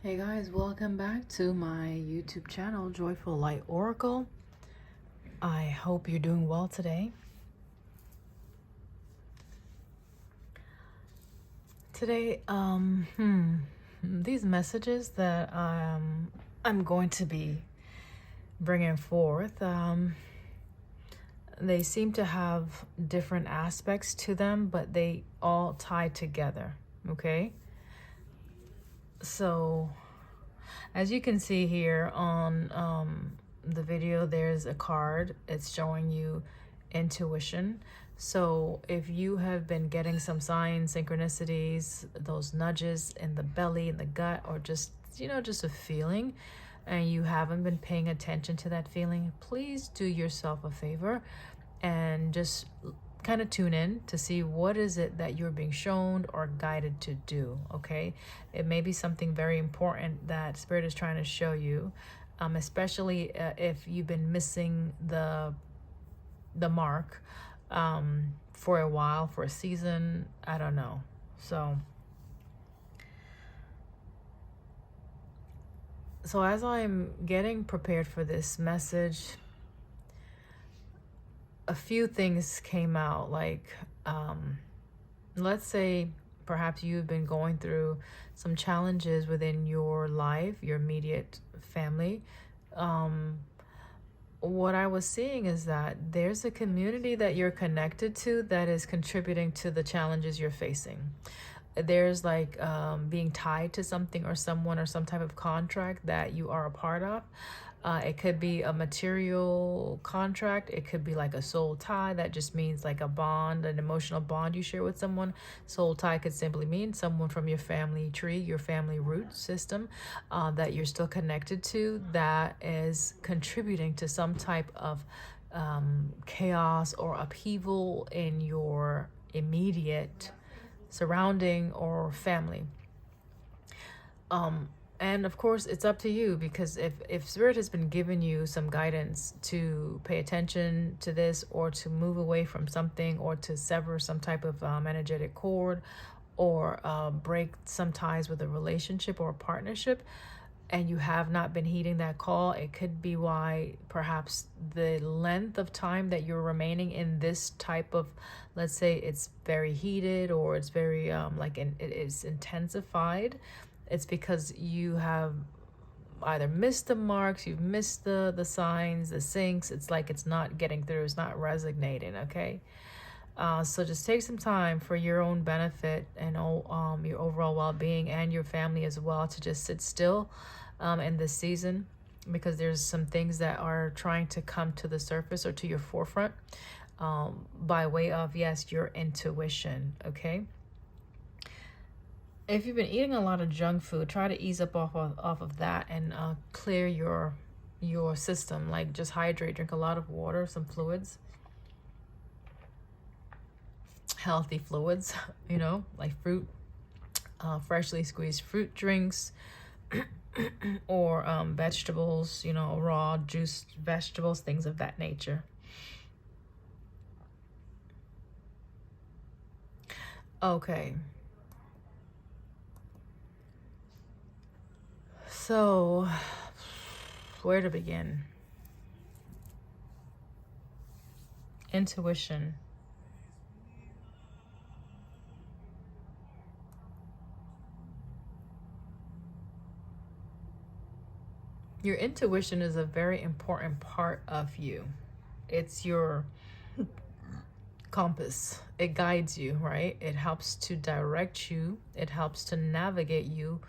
Hey guys, welcome back to my YouTube channel, Joyful Light Oracle. I hope you're doing well today. Today, these messages that I'm going to be bringing forth, they seem to have different aspects to them, but they all tie together, okay? So, as you can see here on the video, there's a card. It's showing you intuition. So if you have been getting some signs, synchronicities, those nudges in the belly, in the gut, or just, just a feeling, and you haven't been paying attention to that feeling, please do yourself a favor and just kind of tune in to see what is it that you're being shown or guided to do. Okay, it may be something very important that Spirit is trying to show you, especially if you've been missing the mark for a while, for a season, I don't know. So as I'm getting prepared for this message, a few things came out. Like, let's say perhaps you've been going through some challenges within your life, your immediate family. What I was seeing is that there's a community that you're connected to that is contributing to the challenges you're facing. There's like being tied to something or someone or some type of contract that you are a part of. It could be a material contract. It could be like a soul tie. That just means like a bond, an emotional bond you share with someone. Soul tie could simply mean someone from your family tree, your family root system that you're still connected to, that is contributing to some type of chaos or upheaval in your immediate surrounding or family. And of course, it's up to you, because if Spirit has been giving you some guidance to pay attention to this, or to move away from something, or to sever some type of energetic cord, or break some ties with a relationship or a partnership, and you have not been heeding that call, it could be why perhaps the length of time that you're remaining in this type of, let's say it's very heated, or it's very it is intensified. It's because you have either missed the marks, you've missed the signs, the syncs. It's like it's not getting through, it's not resonating, okay? So just take some time for your own benefit and your overall well-being, and your family as well, to just sit still in this season, because there's some things that are trying to come to the surface or to your forefront by way of, yes, your intuition, okay? If you've been eating a lot of junk food, try to ease up off of that, and clear your system. Like, just hydrate, drink a lot of water, some fluids, healthy fluids, like fruit, freshly squeezed fruit drinks, or vegetables, raw juiced vegetables, things of that nature. Okay. So, where to begin? Intuition. Your intuition is a very important part of you. It's your compass. It guides you, right? It helps to direct you. It helps to navigate you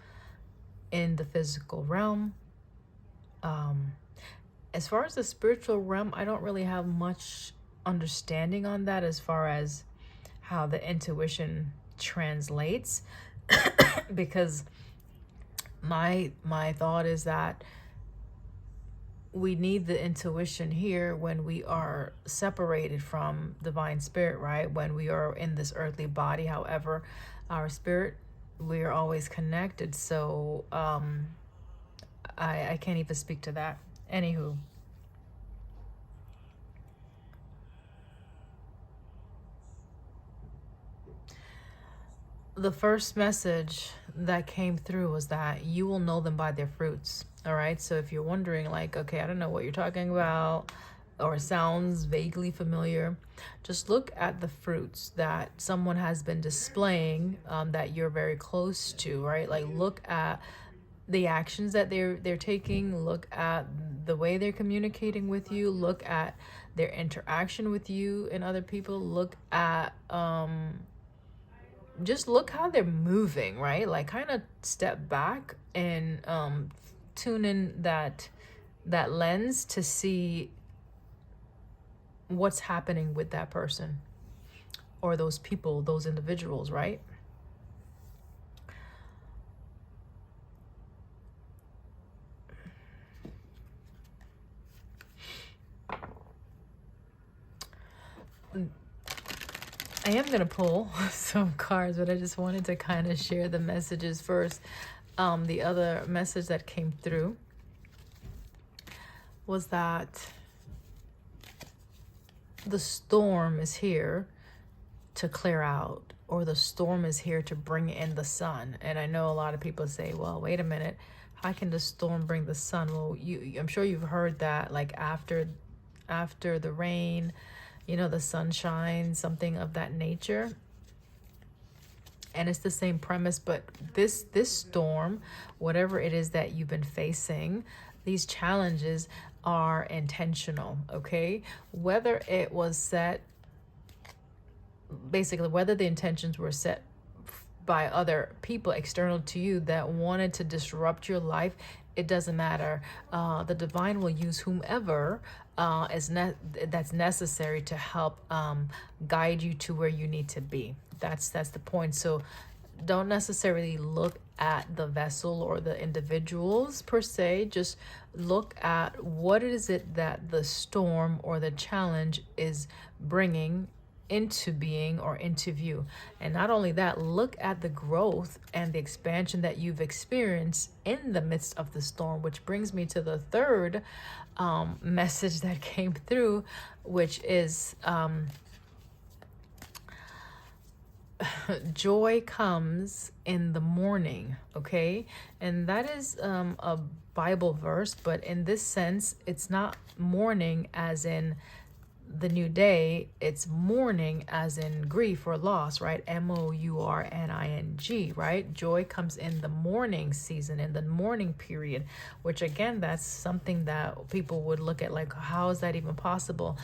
in the physical realm. As far as the spiritual realm, I don't really have much understanding on that, as far as how the intuition translates, because my thought is that we need the intuition here when we are separated from divine spirit, right? When we are in this earthly body. However, our spirit, we are always connected. So I can't even speak to that. Anywho, the first message that came through was that you will know them by their fruits. All right. So if you're wondering, like, okay, I don't know what you're talking about, or it sounds vaguely familiar, just look at the fruits that someone has been displaying, that you're very close to, right? Like, look at the actions that they're taking, look at the way they're communicating with you, look at their interaction with you and other people, look at just look how they're moving, right? Like, kind of step back and tune in that lens to see what's happening with that person or those people, those individuals, right? I am going to pull some cards, but I just wanted to kind of share the messages first. The other message that came through was that the storm is here to clear out, or the storm is here to bring in the sun. And I know a lot of people say, well, wait a minute, how can the storm bring the sun? Well, I'm sure you've heard that, like, after the rain, the sunshine, something of that nature. And it's the same premise, but this storm, whatever it is that you've been facing, these challenges are intentional, okay? Whether it was set, basically, whether the intentions were set by other people external to you that wanted to disrupt your life, it doesn't matter. The divine will use whomever that's necessary to help guide you to where you need to be. That's the point. So don't necessarily look at the vessel or the individuals per se. Just look at what is it that the storm or the challenge is bringing into being or into view. And not only that, look at the growth and the expansion that you've experienced in the midst of the storm, which brings me to the third message that came through, which is joy comes in the morning. Okay, and that is a Bible verse, but in this sense, it's not mourning as in the new day, it's mourning as in grief or loss, right? mourning, right? Joy comes in the mourning season, in the mourning period, which again, that's something that people would look at like, how is that even possible?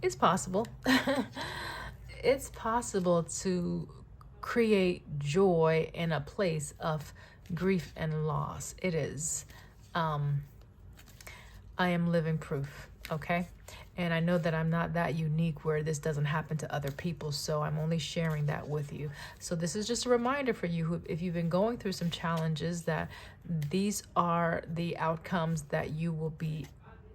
It's possible. It's possible to create joy in a place of grief and loss. It is. I am living proof, okay? And I know that I'm not that unique where this doesn't happen to other people, so I'm only sharing that with you. So this is just a reminder for you, if you've been going through some challenges, that these are the outcomes that you will be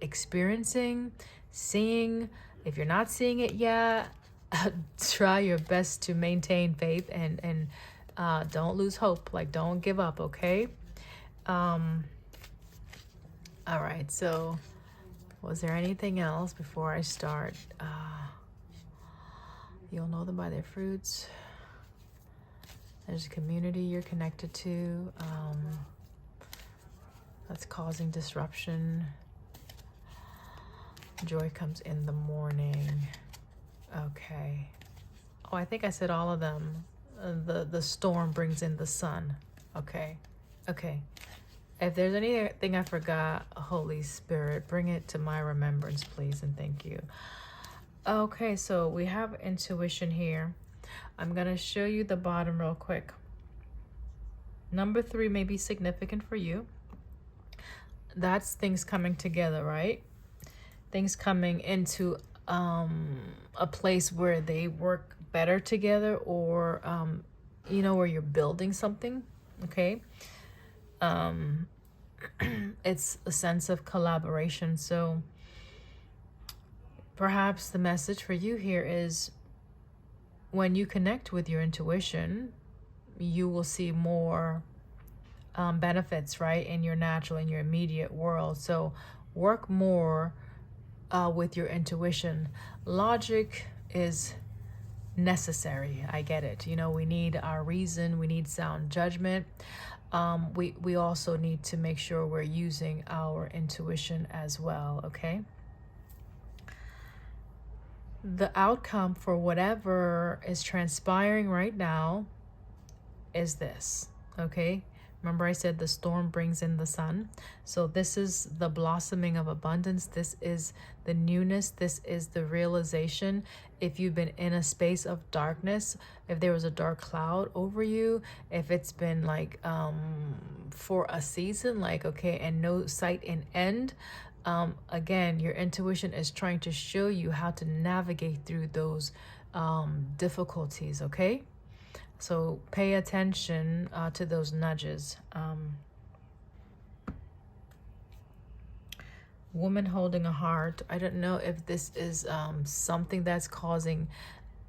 experiencing, seeing. If you're not seeing it yet, try your best to maintain faith and don't lose hope. Like, don't give up, okay? All right, so was there anything else before I start? You'll know them by their fruits. There's a community you're connected to that's causing disruption. Joy comes in the morning. Okay. Oh, I think I said all of them. The storm brings in the sun. Okay. If there's anything I forgot, Holy Spirit, bring it to my remembrance, please, and thank you. Okay, so we have intuition here. I'm going to show you the bottom real quick. Number 3 may be significant for you. That's things coming together, right? Things coming into a place where they work better together, or, where you're building something, okay? It's a sense of collaboration. So perhaps the message for you here is, when you connect with your intuition, you will see more benefits, right, in your natural, in your immediate world. So work more with your intuition. Logic is necessary. I get it. You know, we need our reason, we need sound judgment. We also need to make sure we're using our intuition as well, okay? The outcome for whatever is transpiring right now is this, okay? Remember I said the storm brings in the sun. So this is the blossoming of abundance. This is the newness. This is the realization. If you've been in a space of darkness, if there was a dark cloud over you, if it's been like for a season, like, okay, and no sight in end, again, your intuition is trying to show you how to navigate through those difficulties, okay? So pay attention to those nudges. Woman holding a heart. I don't know if this is something that's causing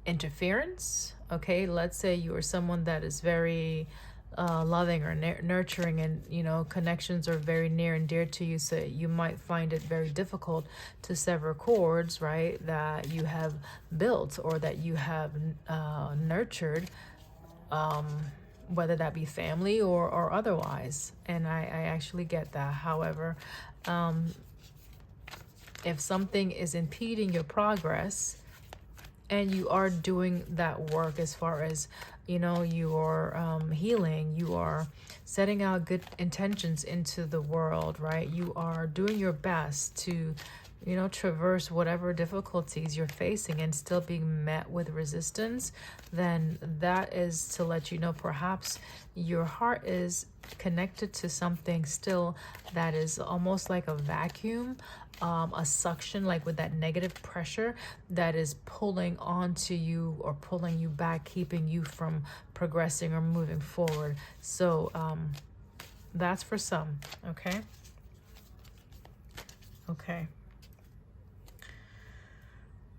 interference. Okay, let's say you are someone that is very loving or nurturing, and you know connections are very near and dear to you, so you might find it very difficult to sever cords, right, that you have built or that you have nurtured, whether that be family or otherwise. And I actually get that. However, if something is impeding your progress and you are doing that work, as far as, you know, you are healing, you are setting out good intentions into the world, right? You are doing your best to, you know, traverse whatever difficulties you're facing and still being met with resistance, then that is to let you know perhaps your heart is connected to something still that is almost like a vacuum, a suction, like with that negative pressure that is pulling onto you or pulling you back, keeping you from progressing or moving forward. So that's for some, okay? Okay.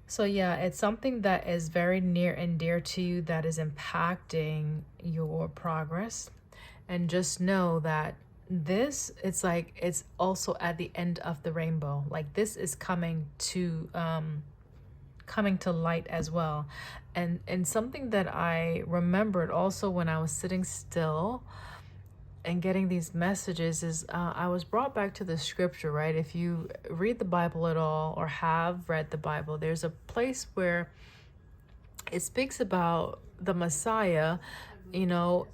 So yeah, it's something that is very near and dear to you that is impacting your progress. And just know that this, it's like, it's also at the end of the rainbow. Like this is coming to light as well. And something that I remembered also when I was sitting still and getting these messages is I was brought back to the scripture, right? If you read the Bible at all or have read the Bible, there's a place where it speaks about the Messiah, you know,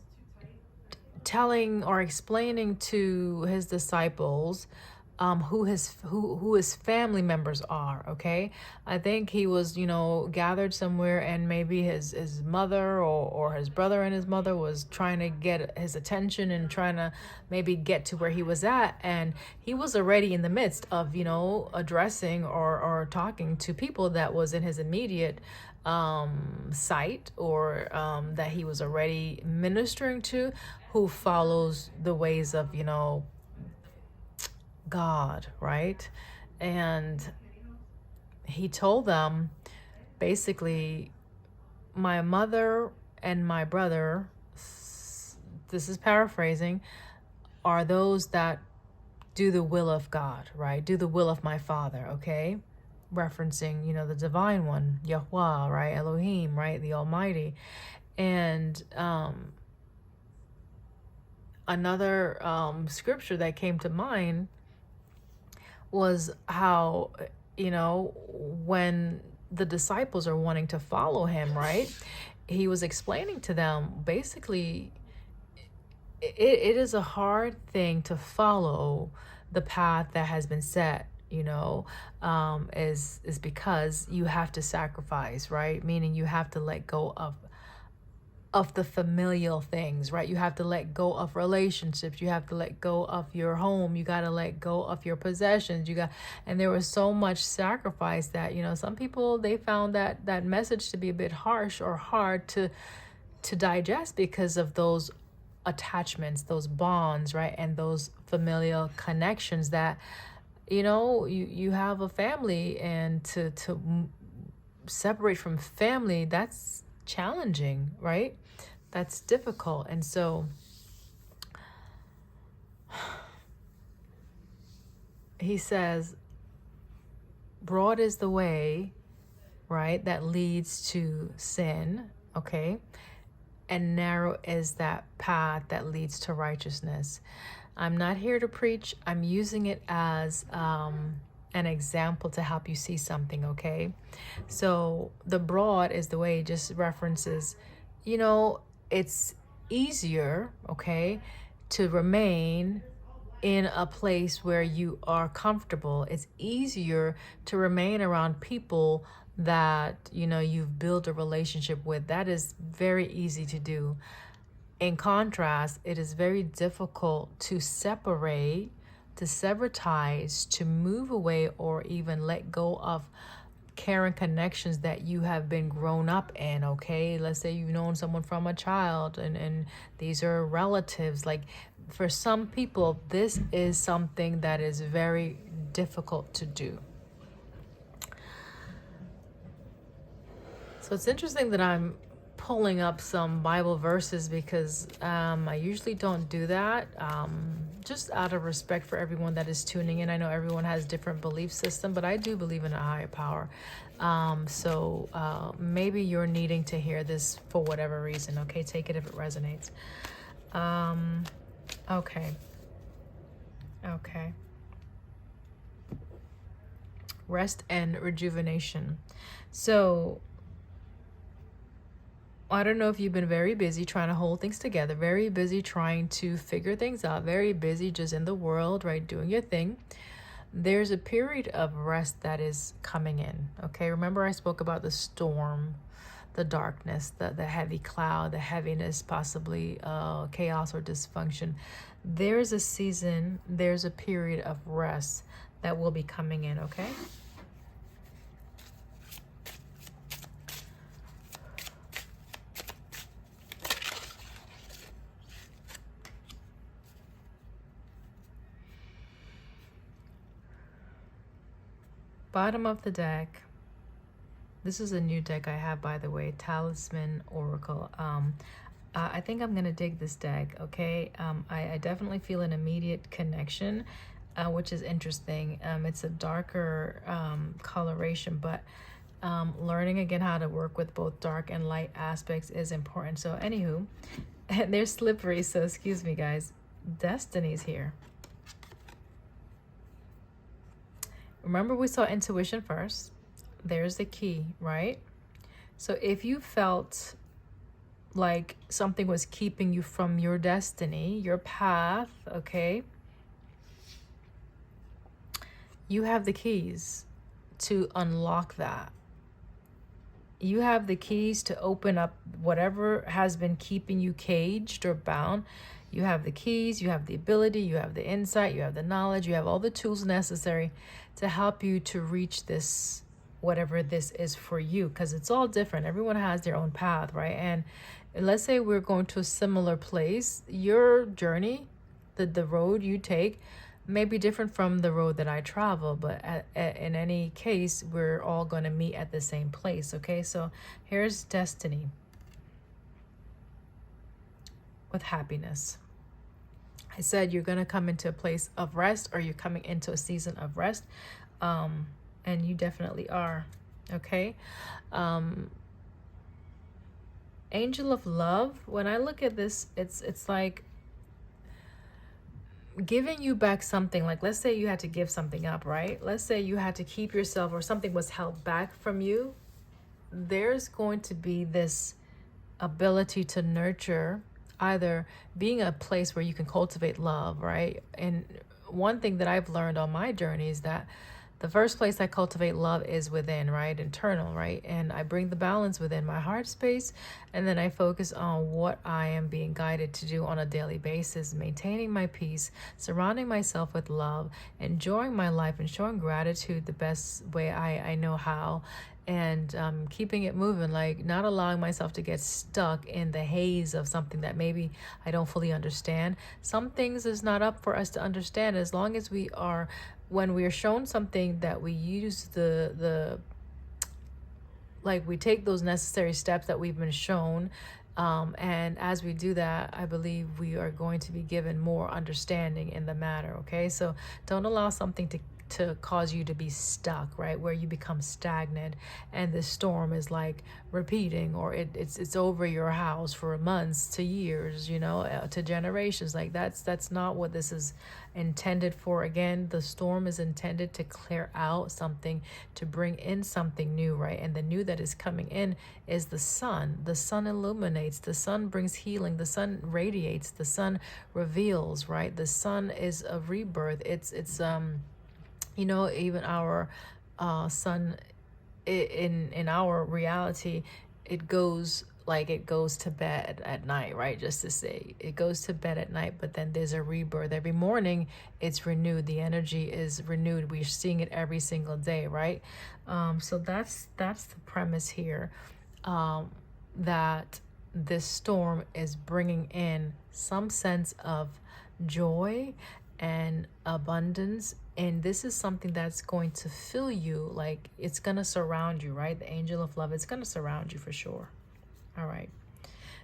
telling or explaining to his disciples who his family members are, okay? I think he was, you know, gathered somewhere, and maybe his mother or his brother and his mother was trying to get his attention and trying to maybe get to where he was at, and he was already in the midst of, you know, addressing or talking to people that was in his immediate sight, or that he was already ministering to, who follows the ways of, you know, God, right? And he told them basically, my mother and my brother, this is paraphrasing, are those that do the will of God, right? Do the will of my Father, okay? Referencing, you know, the divine one, Yahweh, right? Elohim, right? The Almighty. And another scripture that came to mind was how, you know, when the disciples are wanting to follow him, right? He was explaining to them basically it is a hard thing to follow the path that has been set, you know, is because you have to sacrifice, right? Meaning you have to let go of the familial things, right? You have to let go of relationships. You have to let go of your home. You got to let go of your possessions. And there was so much sacrifice that, you know, some people, they found that message to be a bit harsh or hard to digest because of those attachments, those bonds, right? And those familial connections that, you know, you have a family, and to separate from family, that's challenging, right? That's difficult. And so he says, broad is the way right, that leads to sin, okay? And narrow is that path that leads to righteousness. I'm not here to preach. I'm using it as an example to help you see something, okay? So the broad is the way it just references, you know, it's easier, okay, to remain in a place where you are comfortable. It's easier to remain around people that, you know, you've built a relationship with. That is very easy to do. In contrast, it is very difficult to separate, to sever ties, to move away, or even let go of caring connections that you have been grown up in, okay? Let's say you've known someone from a child, and these are relatives. Like, for some people, this is something that is very difficult to do. So it's interesting that I'm pulling up some Bible verses because I usually don't do that, just out of respect for everyone that is tuning in. I know everyone has different belief system, but I do believe in a higher power. So maybe you're needing to hear this for whatever reason, okay? Take it if it resonates. Okay. Rest and rejuvenation. So I don't know if you've been very busy trying to hold things together, very busy trying to figure things out, very busy just in the world, right, doing your thing. There's a period of rest that is coming in, okay? Remember I spoke about the storm, the darkness, the heavy cloud, the heaviness, possibly chaos or dysfunction. There's a season, there's a period of rest that will be coming in, okay? Bottom of the deck. This is a new deck I have, by the way, Talisman Oracle. I think I'm gonna dig this deck, okay? I definitely feel an immediate connection, which is interesting. It's a darker coloration, but learning again how to work with both dark and light aspects is important. So anywho, they're slippery, so excuse me guys. Destiny's here. Remember we saw intuition first. There's the key, right? So if you felt like something was keeping you from your destiny, your path, okay, you have the keys to unlock that. You have the keys to open up whatever has been keeping you caged or bound. You have the keys, you have the ability, you have the insight, you have the knowledge, you have all the tools necessary to help you to reach this, whatever this is for you, because it's all different. Everyone has their own path, right? And let's say we're going to a similar place. Your journey, the road you take, may be different from the road that I travel, but in any case, we're all going to meet at the same place, okay? So here's destiny with happiness. I said you're going to come into a place of rest, or you're coming into a season of rest, and you definitely are, okay? Angel of love, when I look at this, it's like giving you back something. Like, let's say you had to give something up, right? Let's say you had to keep yourself, or something was held back from you. There's going to be this ability to nurture, either being a place where you can cultivate love, right? And one thing that I've learned on my journey is that the first place I cultivate love is within, right? Internal, right? And I bring the balance within my heart space, and then I focus on what I am being guided to do on a daily basis, maintaining my peace, surrounding myself with love, enjoying my life, and showing gratitude the best way I know how, and keeping it moving, like not allowing myself to get stuck in the haze of something that maybe I don't fully understand. Some things is not up for us to understand, as long as we are, when we are shown something, that we use like we take those necessary steps that we've been shown. And as we do that, I believe we are going to be given more understanding in the matter, okay? So don't allow something to to cause you to be stuck, right? Where you become stagnant and the storm is like repeating, or it's over your house for months to years, to generations. Like that's not what this is intended for. Again, the storm is intended to clear out something, to bring in something new, right? And the new that is coming in is the sun. The sun illuminates, the sun brings healing, the sun radiates, the sun reveals, right? The sun is a rebirth. It's even our sun in our reality, it goes to bed at night, right? Just to say, it goes to bed at night, but then there's a rebirth. Every morning it's renewed. The energy is renewed. We're seeing it every single day, right? So that's the premise here, that this storm is bringing in some sense of joy and abundance, and this is something that's going to fill you. Like, it's going to surround you, right? The angel of love, it's going to surround you for sure. All right.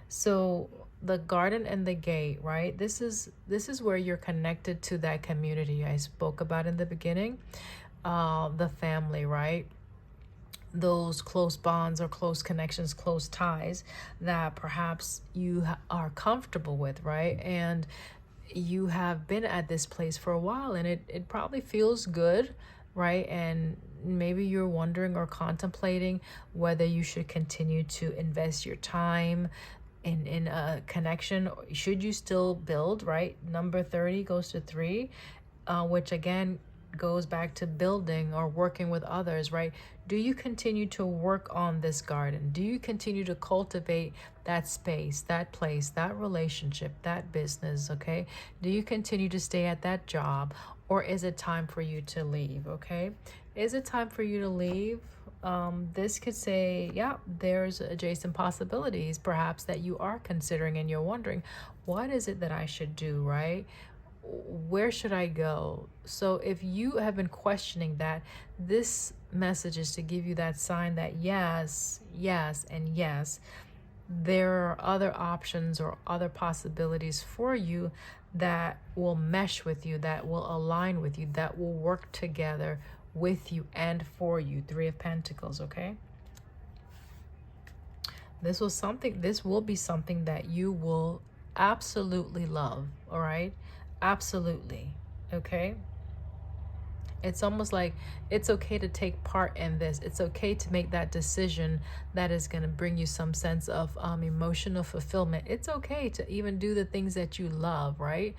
So the garden and the gate, right? This is where you're connected to that community I spoke about in the beginning, the family, right? Those close bonds or close connections, close ties that perhaps you are comfortable with, right? And you have been at this place for a while, and it probably feels good, right? And maybe you're wondering or contemplating whether you should continue to invest your time in a connection. Should you still build, right? Number 30 goes to 3, which again goes back to building or working with others, right? Do you continue to work on this garden? Do you continue to cultivate that space, that place, that relationship, that business, okay? Do you continue to stay at that job, or is it time for you to leave, okay? Is it time for you to leave? This could say, yeah, there's adjacent possibilities perhaps that you are considering, and you're wondering, what is it that I should do, right? Where should I go? So if you have been questioning that, this message is to give you that sign that yes, and yes, there are other options or other possibilities for you that will mesh with you, that will align with you, that will work together with you and for you. 3 of Pentacles, okay? This will be something that you will absolutely love, all right? Absolutely, okay? It's almost like it's okay to take part in this. It's okay to make that decision that is going to bring you some sense of emotional fulfillment. It's okay to even do the things that you love, right?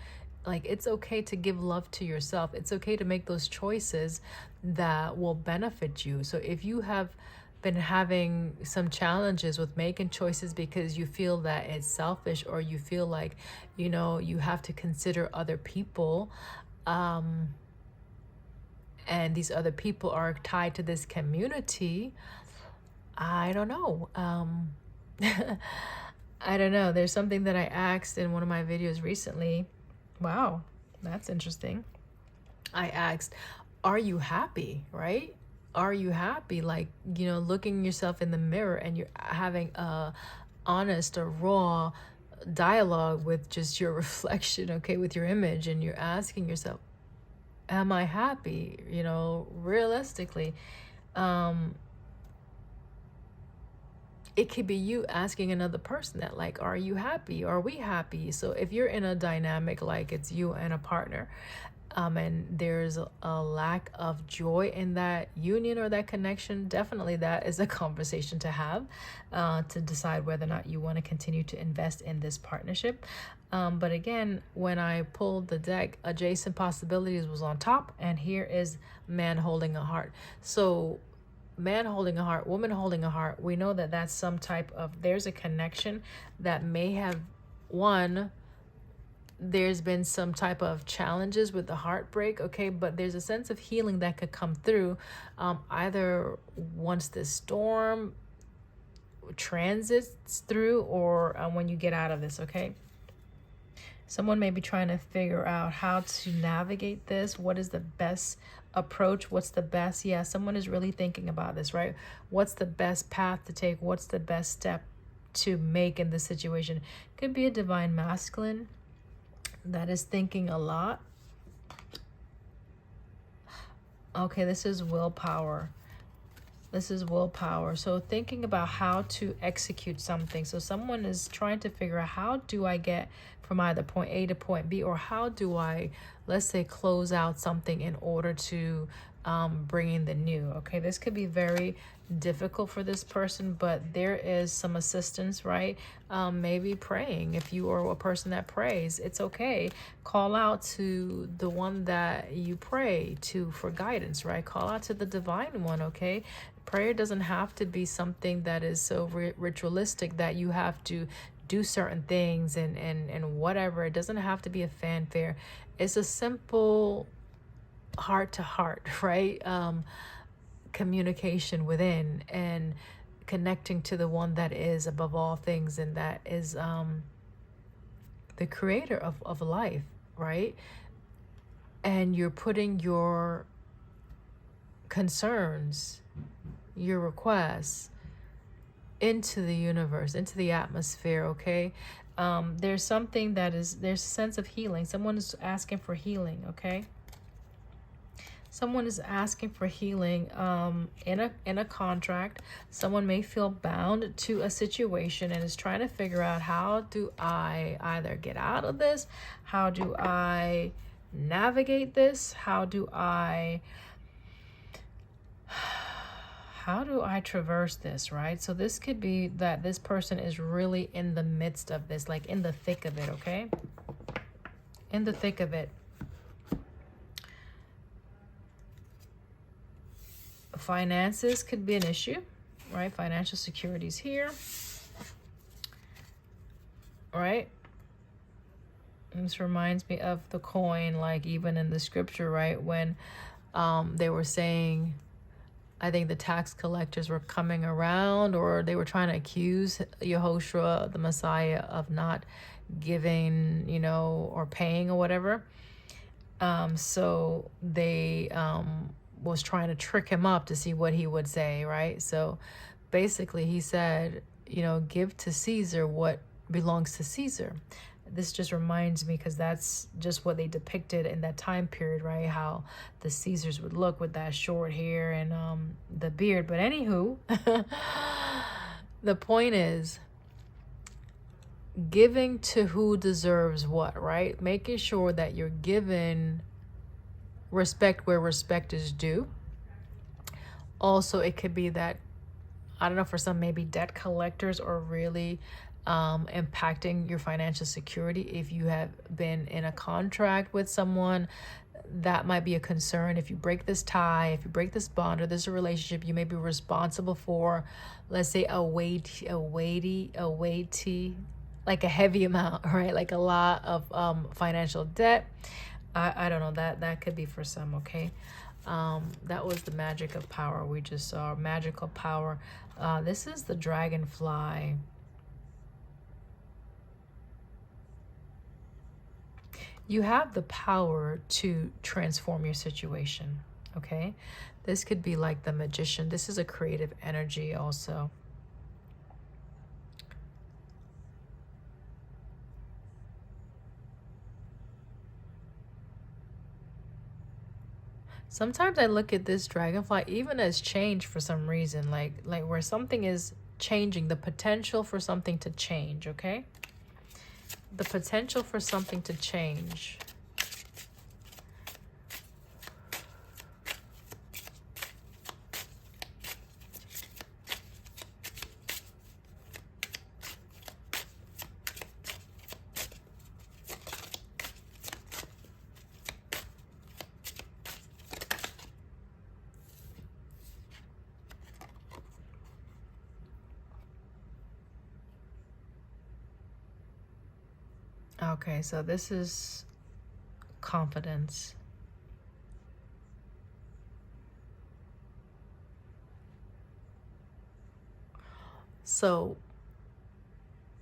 Like, it's okay to give love to yourself. It's okay to make those choices that will benefit you. So if you have been having some challenges with making choices because you feel that it's selfish, or you feel like, you have to consider other people, and these other people are tied to this community, I don't know. I don't know. There's something that I asked in one of my videos recently. Wow, that's interesting. I asked, are you happy, right? Are you happy? Like, looking yourself in the mirror and you're having a honest or raw dialogue with just your reflection, okay, with your image, and you're asking yourself, am I happy? Realistically, it could be you asking another person that, like, are you happy? Are we happy? So if you're in a dynamic, like it's you and a partner, and there's a lack of joy in that union or that connection, definitely that is a conversation to have, to decide whether or not you want to continue to invest in this partnership. But again, when I pulled the deck, adjacent possibilities was on top, and here is man holding a heart. So man holding a heart, woman holding a heart, we know that that's some type of, there's a connection that may have, there's been some type of challenges with the heartbreak, okay, but there's a sense of healing that could come through, either once this storm transits through, or when you get out of this, okay? Someone may be trying to figure out how to navigate this. What is the best approach? What's the best? Yeah, someone is really thinking about this, right? What's the best path to take? What's the best step to make in this situation? Could be a divine masculine that is thinking a lot. Okay, this is willpower. This is willpower. So thinking about how to execute something. So someone is trying to figure out, how do I get from either point A to point B, or how do I, let's say, close out something in order to bring in the new. Okay, this could be very difficult for this person, but there is some assistance, right? Maybe praying. If you are a person that prays, it's okay. Call out to the one that you pray to for guidance, right? Call out to the divine one, okay? Prayer doesn't have to be something that is so ritualistic that you have to do certain things and whatever. It doesn't have to be a fanfare. It's a simple heart to heart, right? Communication within and connecting to the one that is above all things, and that is the creator of life, right? And you're putting your concerns, your requests into the universe, into the atmosphere, okay? There's something there's a sense of healing. Someone is asking for healing, okay? Someone is asking for healing in a contract. Someone may feel bound to a situation and is trying to figure out, how do I either get out of this? How do I navigate this? How do I traverse this, right? So this could be that this person is really in the midst of this, like in the thick of it, okay? In the thick of it. Finances could be an issue, right? Financial security is here, right? And this reminds me of the coin, like even in the scripture, right? When they were saying, I think the tax collectors were coming around, or they were trying to accuse Yehoshua, the Messiah, of not giving, or paying or whatever. So they was trying to trick him up to see what he would say, right? So basically he said, give to Caesar what belongs to Caesar. This just reminds me, because that's just what they depicted in that time period, right? How the Caesars would look with that short hair and the beard. But anywho, the point is giving to who deserves what, right? Making sure that you're given respect where respect is due. Also, it could be that, I don't know, for some, maybe debt collectors are really impacting your financial security. If you have been in a contract with someone, that might be a concern. If you break this tie, if you break this bond, or there's a relationship, you may be responsible for, let's say, a weighty, like a heavy amount, right? Like a lot of financial debt. I don't know, that could be for some, okay? That was the magic of power we just saw. Magical power. This is the dragonfly. You have the power to transform your situation, okay? This could be like the magician. This is a creative energy also. Sometimes I look at this dragonfly even as change for some reason, like where something is changing, the potential for something to change, okay? The potential for something to change. Okay, so this is confidence. So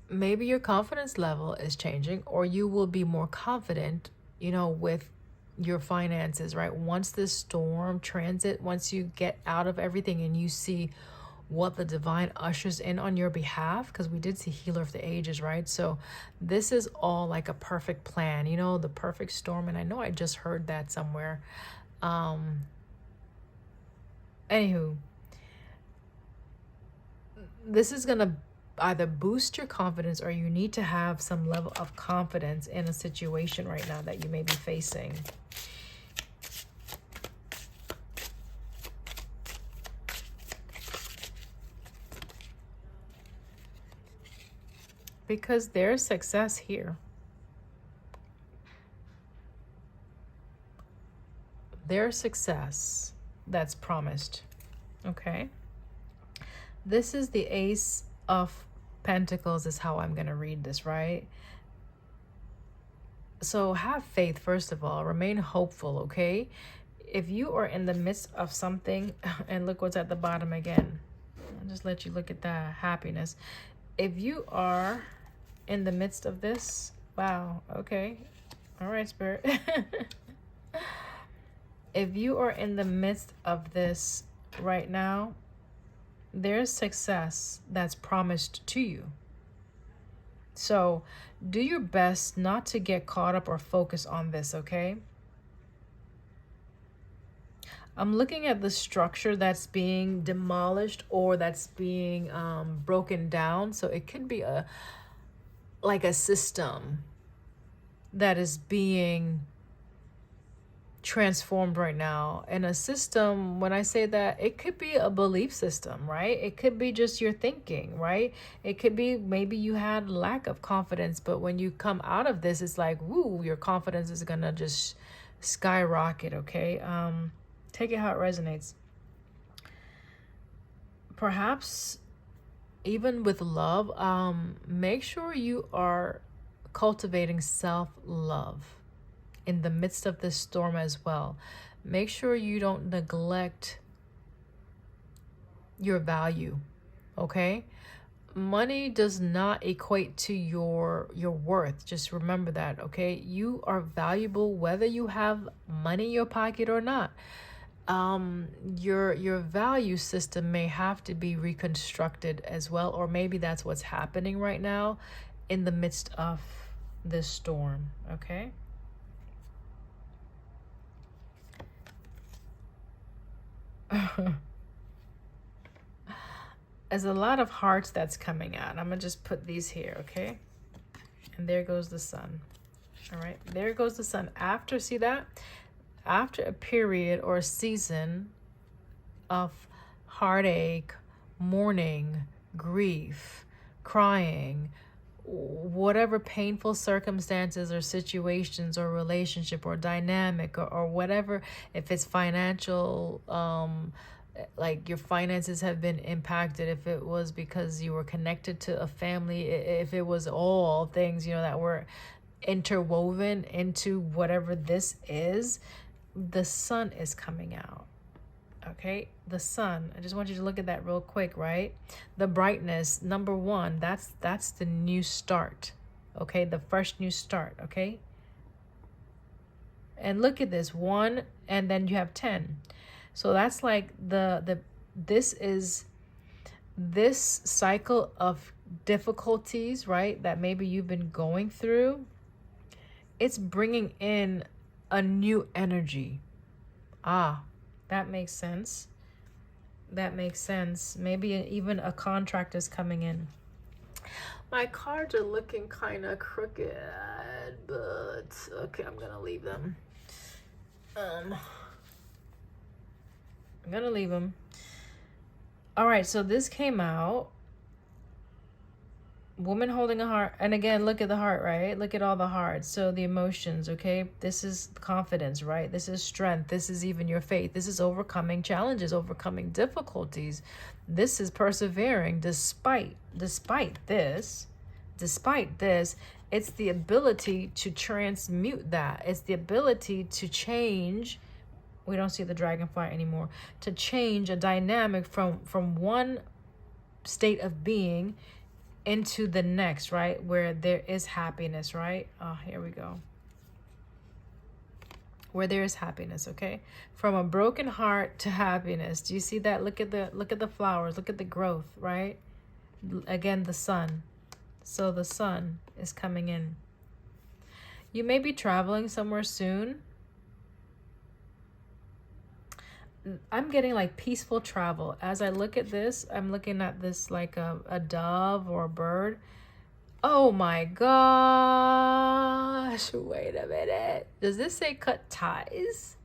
maybe your confidence level is changing, or you will be more confident, with your finances, right? Once this storm transit, once you get out of everything and you see what the divine ushers in on your behalf, because we did see healer of the ages, right? So this is all like a perfect plan, the perfect storm. And I know I just heard that somewhere. Anywho, this is going to either boost your confidence, or you need to have some level of confidence in a situation right now that you may be facing. Because there's success here. There's success that's promised. Okay? This is the Ace of Pentacles is how I'm going to read this, right? So have faith, first of all. Remain hopeful, okay? If you are in the midst of something, and look what's at the bottom again. I'll just let you look at that happiness. If you are in the midst of this, wow, okay. All right, Spirit. If you are in the midst of this right now, there's success that's promised to you. So do your best not to get caught up or focus on this, okay? I'm looking at the structure that's being demolished or that's being broken down. So it could be like a system that is being transformed right now. And a system, when I say that, it could be a belief system, right? It could be just your thinking, right? It could be maybe you had lack of confidence, but when you come out of this, it's like, woo, your confidence is gonna just skyrocket, okay? Take it how it resonates. Perhaps even with love, make sure you are cultivating self-love in the midst of this storm as well. Make sure you don't neglect your value, okay? Money does not equate to your worth. Just remember that, okay? You are valuable whether you have money in your pocket or not. Your value system may have to be reconstructed as well, or maybe that's what's happening right now in the midst of this storm, okay? There's a lot of hearts that's coming out. I'm gonna just put these here, okay? And there goes the sun. All right, there goes the sun. After, see that? After a period or a season of heartache, mourning, grief, crying, whatever painful circumstances or situations or relationship or dynamic or whatever, if it's financial, like your finances have been impacted, if it was because you were connected to a family, if it was all things, you know, that were interwoven into whatever this is, the sun is coming out. Okay, the sun. I just want you to look at that real quick, right? The brightness, number one, that's the new start. Okay, the fresh new start, okay? And look at this, 1 and then you have 10. So that's like this cycle of difficulties, right? That maybe you've been going through. It's bringing in a new energy. That makes sense. That makes sense. Maybe even a contract is coming in. My cards are looking kind of crooked, but okay, I'm gonna leave them. I'm gonna leave them. All right, so this came out. Woman holding a heart. And again, look at the heart, right? Look at all the hearts. So the emotions, okay? This is confidence, right? This is strength. This is even your faith. This is overcoming challenges, overcoming difficulties. This is persevering despite this. It's the ability to transmute that. It's the ability to change. We don't see the dragonfly anymore. To change a dynamic from one state of being into the next, right? Where there is happiness, right? Oh, here we go. Where there is happiness, okay? From a broken heart to happiness. Do you see that? Look at the flowers. Look at the growth, right? Again, the sun. So the sun is coming in. You may be traveling somewhere soon. I'm getting like peaceful travel. As I look at this, I'm looking at this like a dove or a bird. Oh my gosh. Wait a minute. Does this say cut ties?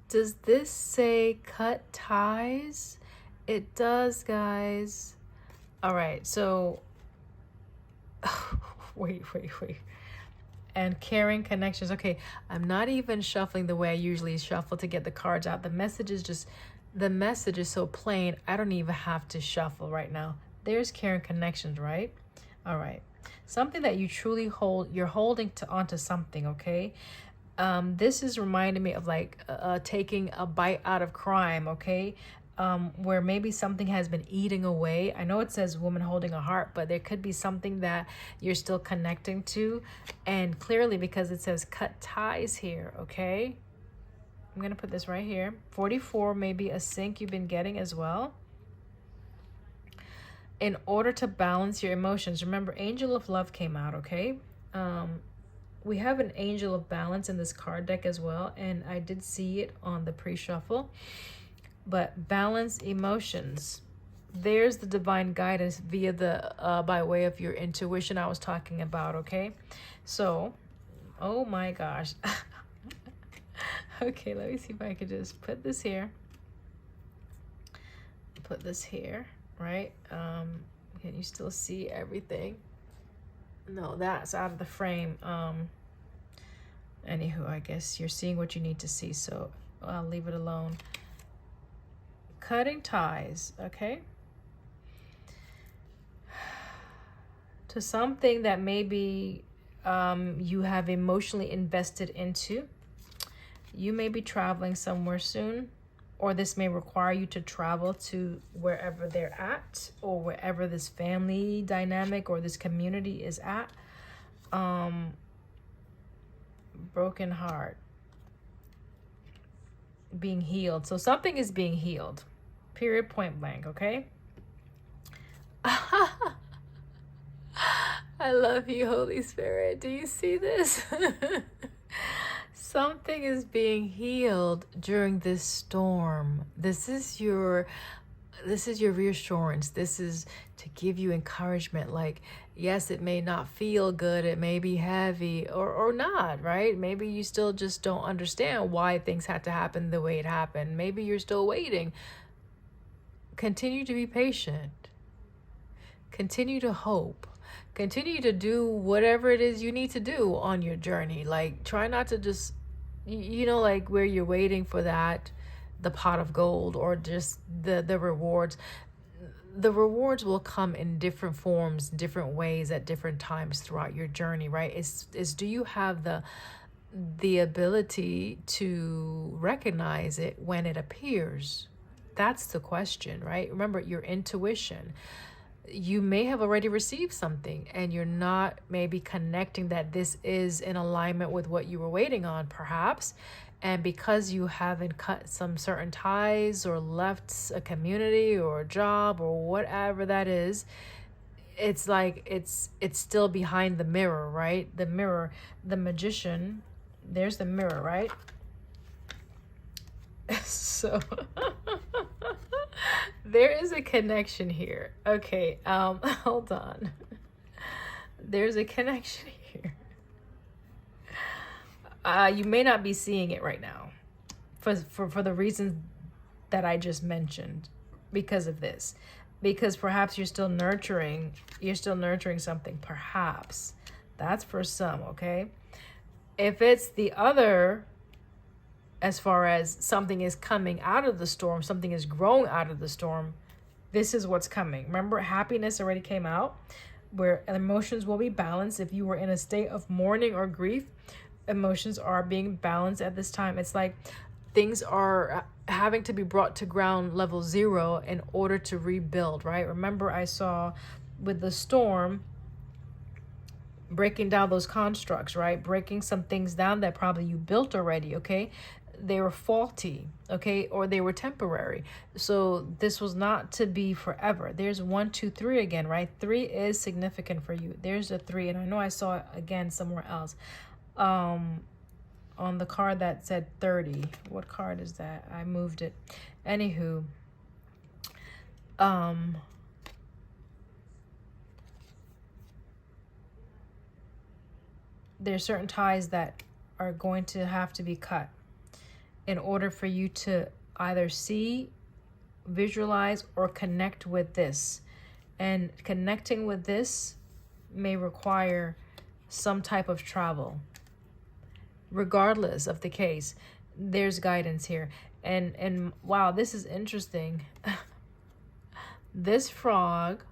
Does this say cut ties? It does, guys. All right. So, wait. And caring connections. Okay, I'm not even shuffling the way I usually shuffle to get the cards out. The message is so plain, I don't even have to shuffle right now. There's caring connections, right? All right. Something that you truly hold, you're holding onto something, okay? This is reminding me of like taking a bite out of crime, okay? Where maybe something has been eating away. I know it says woman holding a heart, but there could be something that you're still connecting to. And clearly, because it says cut ties here, okay? I'm going to put this right here. 44 may be a sync you've been getting as well. In order to balance your emotions, remember, Angel of Love came out, okay? We have an Angel of Balance in this card deck as well, and I did see it on the pre-shuffle. But balance emotions. There's the divine guidance via the by way of your intuition I was talking about, okay? So, oh my gosh. Okay, let me see if I could just put this here. Put this here, right? Can you still see everything? No, that's out of the frame. Anywho, I guess you're seeing what you need to see, so I'll leave it alone. Cutting ties, okay? To something that maybe you have emotionally invested into. You may be traveling somewhere soon, or this may require you to travel to wherever they're at, or wherever this family dynamic or this community is at. Broken heart. Being healed. So something is being healed. Period, point blank, okay? I love you, Holy Spirit. Do you see this? Something is being healed during this storm. This is your reassurance. This is to give you encouragement. Like, yes, it may not feel good. It may be heavy or not, right? Maybe you still just don't understand why things had to happen the way it happened. Maybe you're still waiting. Continue to be patient. Continue to hope. Continue to do whatever it is you need to do on your journey. Like, try not to just, like where you're waiting for the pot of gold or just the rewards. The rewards will come in different forms, different ways at different times throughout your journey, right? Is do you have the ability to recognize it when it appears? That's the question, right? Remember, your intuition. You may have already received something and you're not maybe connecting that this is in alignment with what you were waiting on, perhaps. And because you haven't cut some certain ties or left a community or a job or whatever that is, it's like it's still behind the mirror, right? The mirror, the magician, there's the mirror, right? So there is a connection here. Okay, hold on. There's a connection here. You may not be seeing it right now for the reasons that I just mentioned because of this. Because perhaps you're still nurturing something, perhaps. That's for some, okay? If it's the other, as far as something is coming out of the storm, something is growing out of the storm, this is what's coming. Remember, happiness already came out, where emotions will be balanced. If you were in a state of mourning or grief, emotions are being balanced at this time. It's like things are having to be brought to ground level 0 in order to rebuild, right? Remember, I saw with the storm, breaking down those constructs, right? Breaking some things down that probably you built already, okay? They were faulty, okay? Or they were temporary. So this was not to be forever. There's 1, 2, 3 again, right? 3 is significant for you. There's a 3, and I know I saw it again somewhere else. on the card that said 30. What card is that? I moved it. Anywho, there's certain ties that are going to have to be cut in order for you to either see, visualize, or connect with this. And connecting with this may require some type of travel. Regardless of the case, there's guidance here. And wow, this is interesting. This frog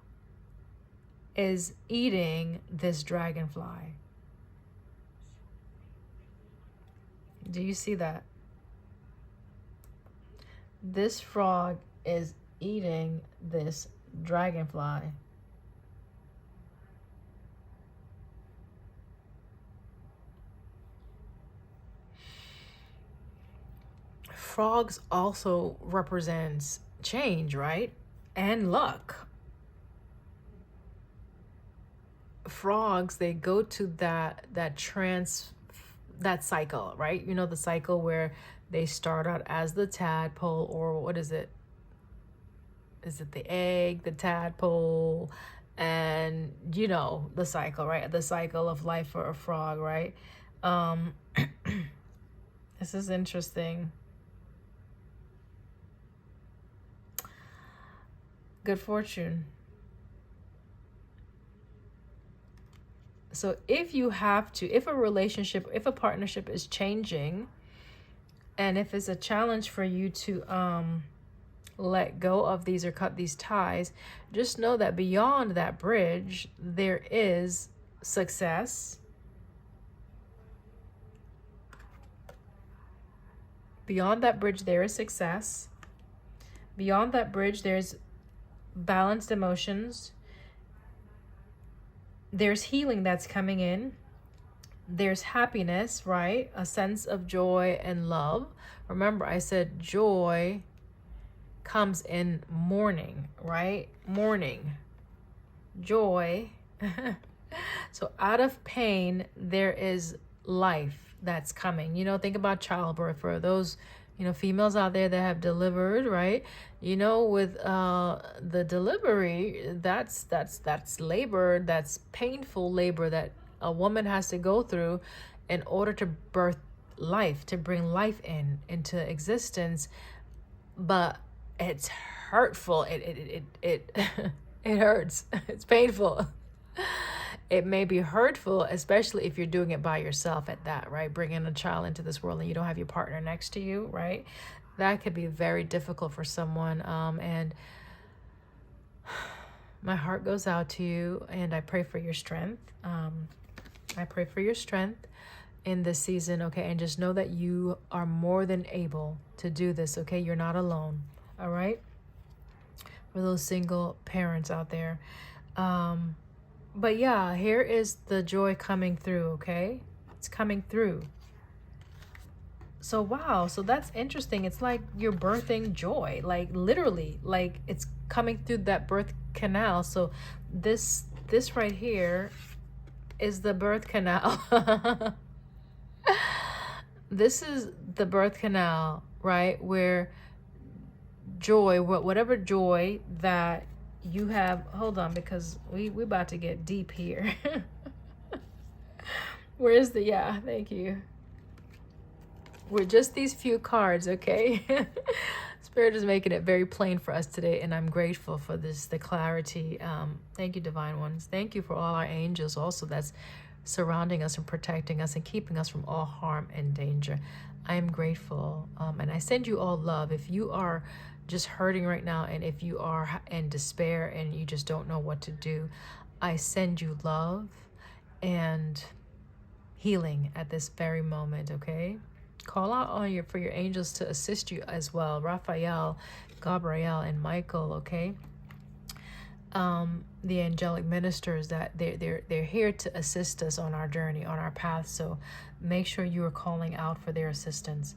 is eating this dragonfly. Do you see that? This frog is eating this dragonfly. Frogs also represents change, right? And luck. Frogs, they go to that cycle, right? You know, the cycle where they start out as the tadpole, or what is it? Is it the egg, the tadpole, and you know, the cycle, right? The cycle of life for a frog, right? This is interesting. Good fortune. So if you have to, if a relationship, if a partnership is changing, and if it's a challenge for you to let go of these or cut these ties, just know that beyond that bridge, there is success. Beyond that bridge, there is success. Beyond that bridge, there's balanced emotions. There's healing that's coming in. There's happiness, right? A sense of joy and love. Remember, I said joy comes in mourning, right? Mourning. Joy. So out of pain, there is life that's coming. You know, think about childbirth for those, you know, females out there that have delivered, right? You know, with the delivery, that's labor, that's painful labor that a woman has to go through in order to birth life, to bring life into existence. But it's hurtful. It it hurts. It's painful. It may be hurtful, especially if you're doing it by yourself at that, right? Bringing a child into this world and you don't have your partner next to you, right? That could be very difficult for someone. And my heart goes out to you, and I pray for your strength. I pray for your strength in this season, okay? And just know that you are more than able to do this, okay? You're not alone, all right? For those single parents out there. But yeah, here is the joy coming through, okay? It's coming through. So wow, so that's interesting. It's like you're birthing joy, like literally, like it's coming through that birth canal. So this right here is the birth canal. This is the birth canal, right? Where joy, whatever joy that you have, hold on, because we about to get deep here. Where's the, yeah, thank you. We're just these few cards, okay? Spirit is making it very plain for us today, and I'm grateful for this, the clarity. Thank you, Divine Ones. Thank you for all our angels also that's surrounding us and protecting us and keeping us from all harm and danger. I am grateful, and I send you all love. If you are just hurting right now, and if you are in despair and you just don't know what to do, I send you love and healing at this very moment, okay? Call out on for your angels to assist you as well. Raphael, Gabriel, and Michael, okay? The angelic ministers, that they're here to assist us on our journey, on our path. So make sure you are calling out for their assistance.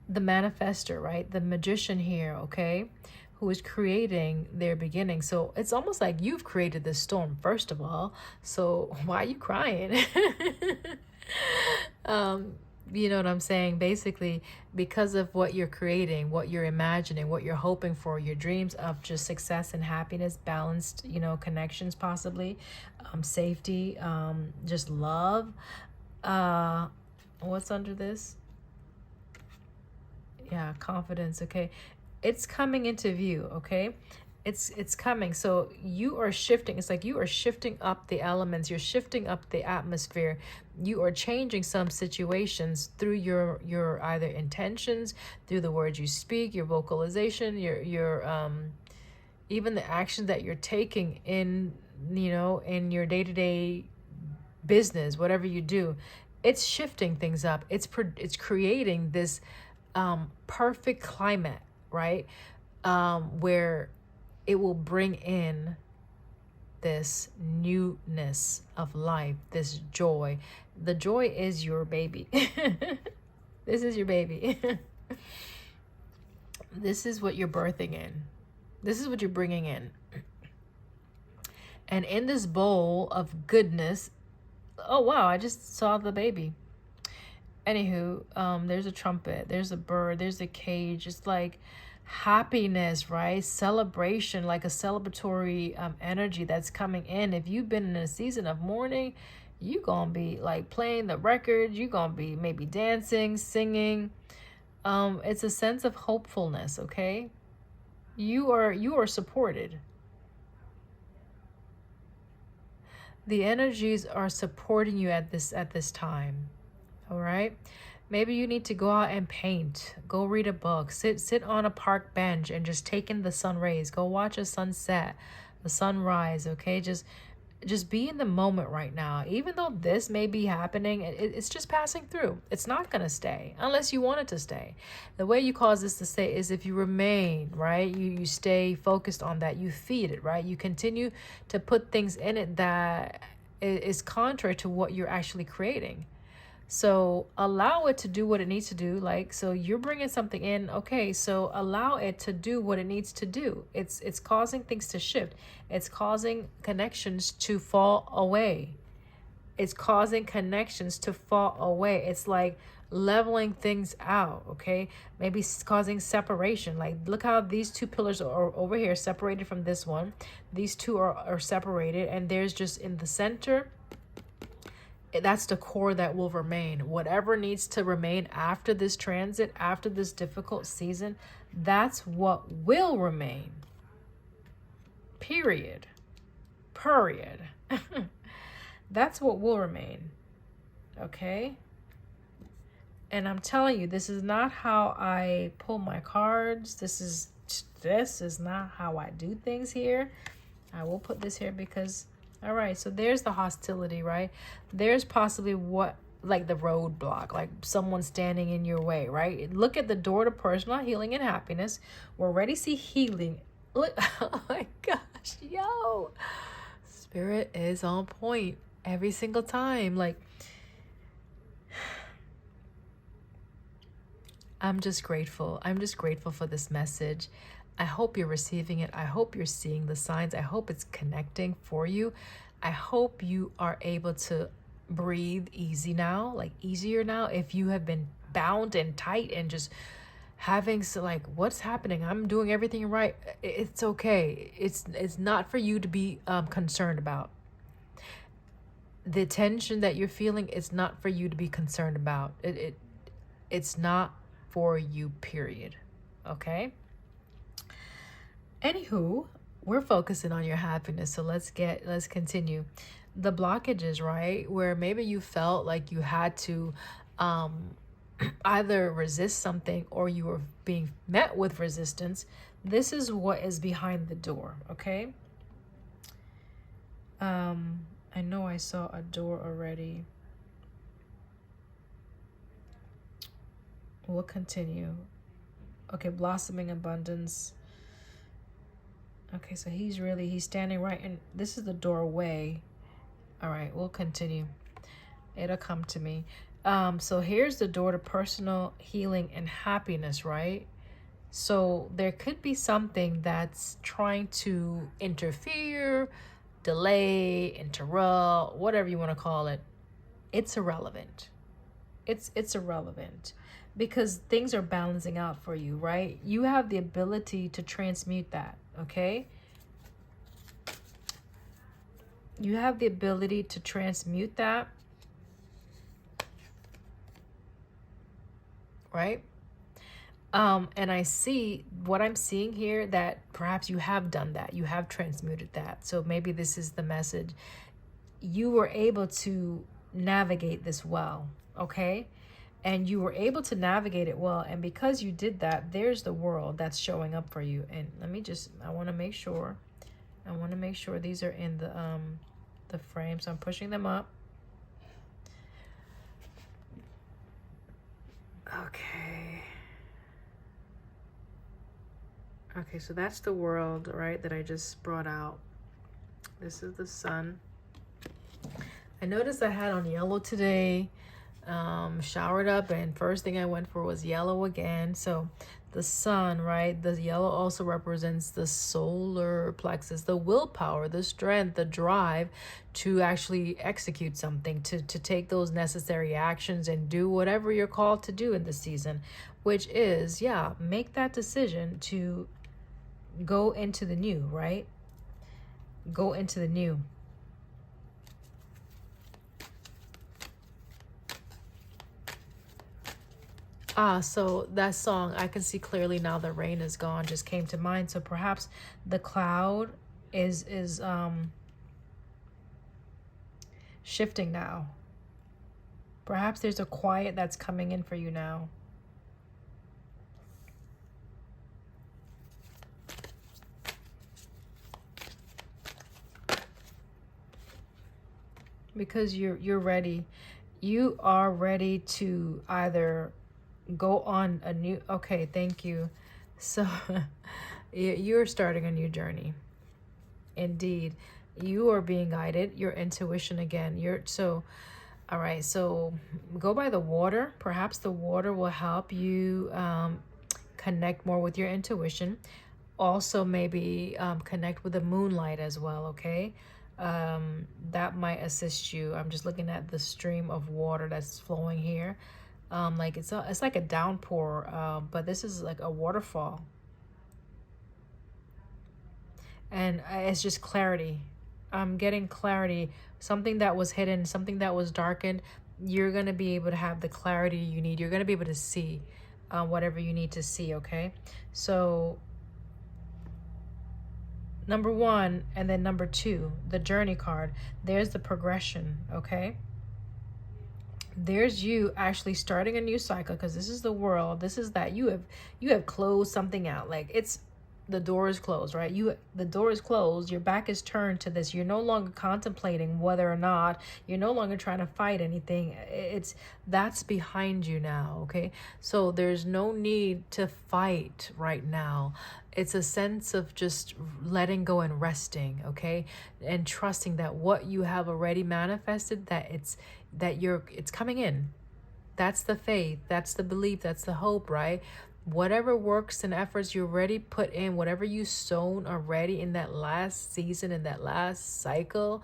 The manifester, right? The magician here, okay? Who is creating their beginning. So it's almost like you've created this storm, first of all. So why are you crying? You know what I'm saying? Basically, because of what you're creating, what you're imagining, what you're hoping for, your dreams of just success and happiness, balanced, connections, possibly, safety, just love. What's under this? Yeah, confidence. Okay, it's coming into view. Okay, it's coming. So you are shifting. It's like you are shifting up the elements. You're shifting up the atmosphere. You are changing some situations through your either intentions, through the words you speak, your vocalization, your even the action that you're taking in in your day-to-day business, whatever you do. It's shifting things up. It's creating this perfect climate, right? Where it will bring in this newness of life, this joy. The joy is your baby. This is your baby. This is what you're birthing in. This is what you're bringing in. And in this bowl of goodness, oh wow, I just saw the baby. Anywho, there's a trumpet, there's a bird, there's a cage. It's like happiness, right? Celebration, like a celebratory energy that's coming in. If you've been in a season of mourning, you gonna be like playing the record. You gonna be maybe dancing, singing. It's a sense of hopefulness. Okay, you are supported. The energies are supporting you at this time. All right. Maybe you need to go out and paint, go read a book, sit on a park bench and just take in the sun rays, go watch a sunset, a sunrise. Okay, just be in the moment right now. Even though this may be happening, it's just passing through. It's not going to stay unless you want it to stay. The way you cause this to stay is if you remain, right? You stay focused on that. You feed it, right? You continue to put things in it that is contrary to what you're actually creating. So allow it to do what it needs to do. Like, so you're bringing something in. Okay, so allow it to do what it needs to do. It's causing things to shift. It's causing connections to fall away. It's causing connections to fall away. It's like leveling things out. Okay, maybe it's causing separation. Like, look how these two pillars are over here separated from this one. These two are separated, and there's just in the center, that's the core that will remain. Whatever needs to remain after this transit, after this difficult season, that's what will remain. Period. That's what will remain. Okay? And I'm telling you, this is not how I pull my cards. This is not how I do things here. I will put this here because, all right, so there's the hostility, right? There's possibly what, like the roadblock, like someone standing in your way, right? Look at the door to personal healing and happiness. We already see healing. Look, oh my gosh, yo. Spirit is on point every single time. Like, I'm just grateful. I'm just grateful for this message. I hope you're receiving it. I hope you're seeing the signs. I hope it's connecting for you. I hope you are able to breathe easy now, like easier now. If you have been bound and tight and just having like, what's happening? I'm doing everything right. It's okay. It's not for you to be concerned about. The tension that you're feeling is not for you to be concerned about. It's not for you, period. Okay? Anywho, we're focusing on your happiness, so let's continue. The blockages, right, where maybe you felt like you had to either resist something or you were being met with resistance. This is what is behind the door. Okay. I know I saw a door already. We'll continue. Okay, blossoming abundance. Okay, so he's standing right in, this is the doorway. All right, we'll continue. It'll come to me. So here's the door to personal healing and happiness, right? So there could be something that's trying to interfere, delay, interrupt, whatever you want to call it. It's irrelevant. it's irrelevant, because things are balancing out for you, right? You have the ability to transmute that, okay? You have the ability to transmute that, right? And I see what I'm seeing here, that perhaps you have done that. You have transmuted that. So maybe this is the message. You were able to navigate this well, okay? And you were able to navigate it well. And because you did that, there's the world that's showing up for you. And I want to make sure. I want to make sure these are in the frame. So I'm pushing them up. Okay. Okay, so that's the world, right, that I just brought out. This is the sun. I noticed I had on yellow today. Showered up, and first thing I went for was yellow again. So the sun, right, the yellow also represents the solar plexus, the willpower, the strength, the drive to actually execute something, to take those necessary actions and do whatever you're called to do in this season, which is, yeah, make that decision to go into the new, right? Go into the new. So that song, I can see clearly now, the rain is gone, just came to mind. So perhaps the cloud is shifting now. Perhaps there's a quiet that's coming in for you now. Because you're ready. You are ready to either go on a new, okay, thank you. So you're starting a new journey. Indeed, you are being guided, your intuition again. All right, so go by the water. Perhaps the water will help you connect more with your intuition. Also, maybe connect with the moonlight as well, okay? That might assist you. I'm just looking at the stream of water that's flowing here. Like it's like a downpour, but this is like a waterfall. And it's just clarity. I'm getting clarity. Something that was hidden, something that was darkened, you're going to be able to have the clarity you need. You're going to be able to see whatever you need to see, okay? So number 1 and then number 2, the journey card. There's the progression, okay? There's you actually starting a new cycle, because this is the world. This is that you have closed something out. Like the door is closed, right? The door is closed. Your back is turned to this. You're no longer contemplating whether or not. You're no longer trying to fight anything. That's behind you now, okay? So there's no need to fight right now. It's a sense of just letting go and resting, okay? And trusting that what you have already manifested, that it's coming in. That's the faith, that's the belief, that's the hope, right? Whatever works and efforts you already put in, whatever you sown already in that last season, in that last cycle,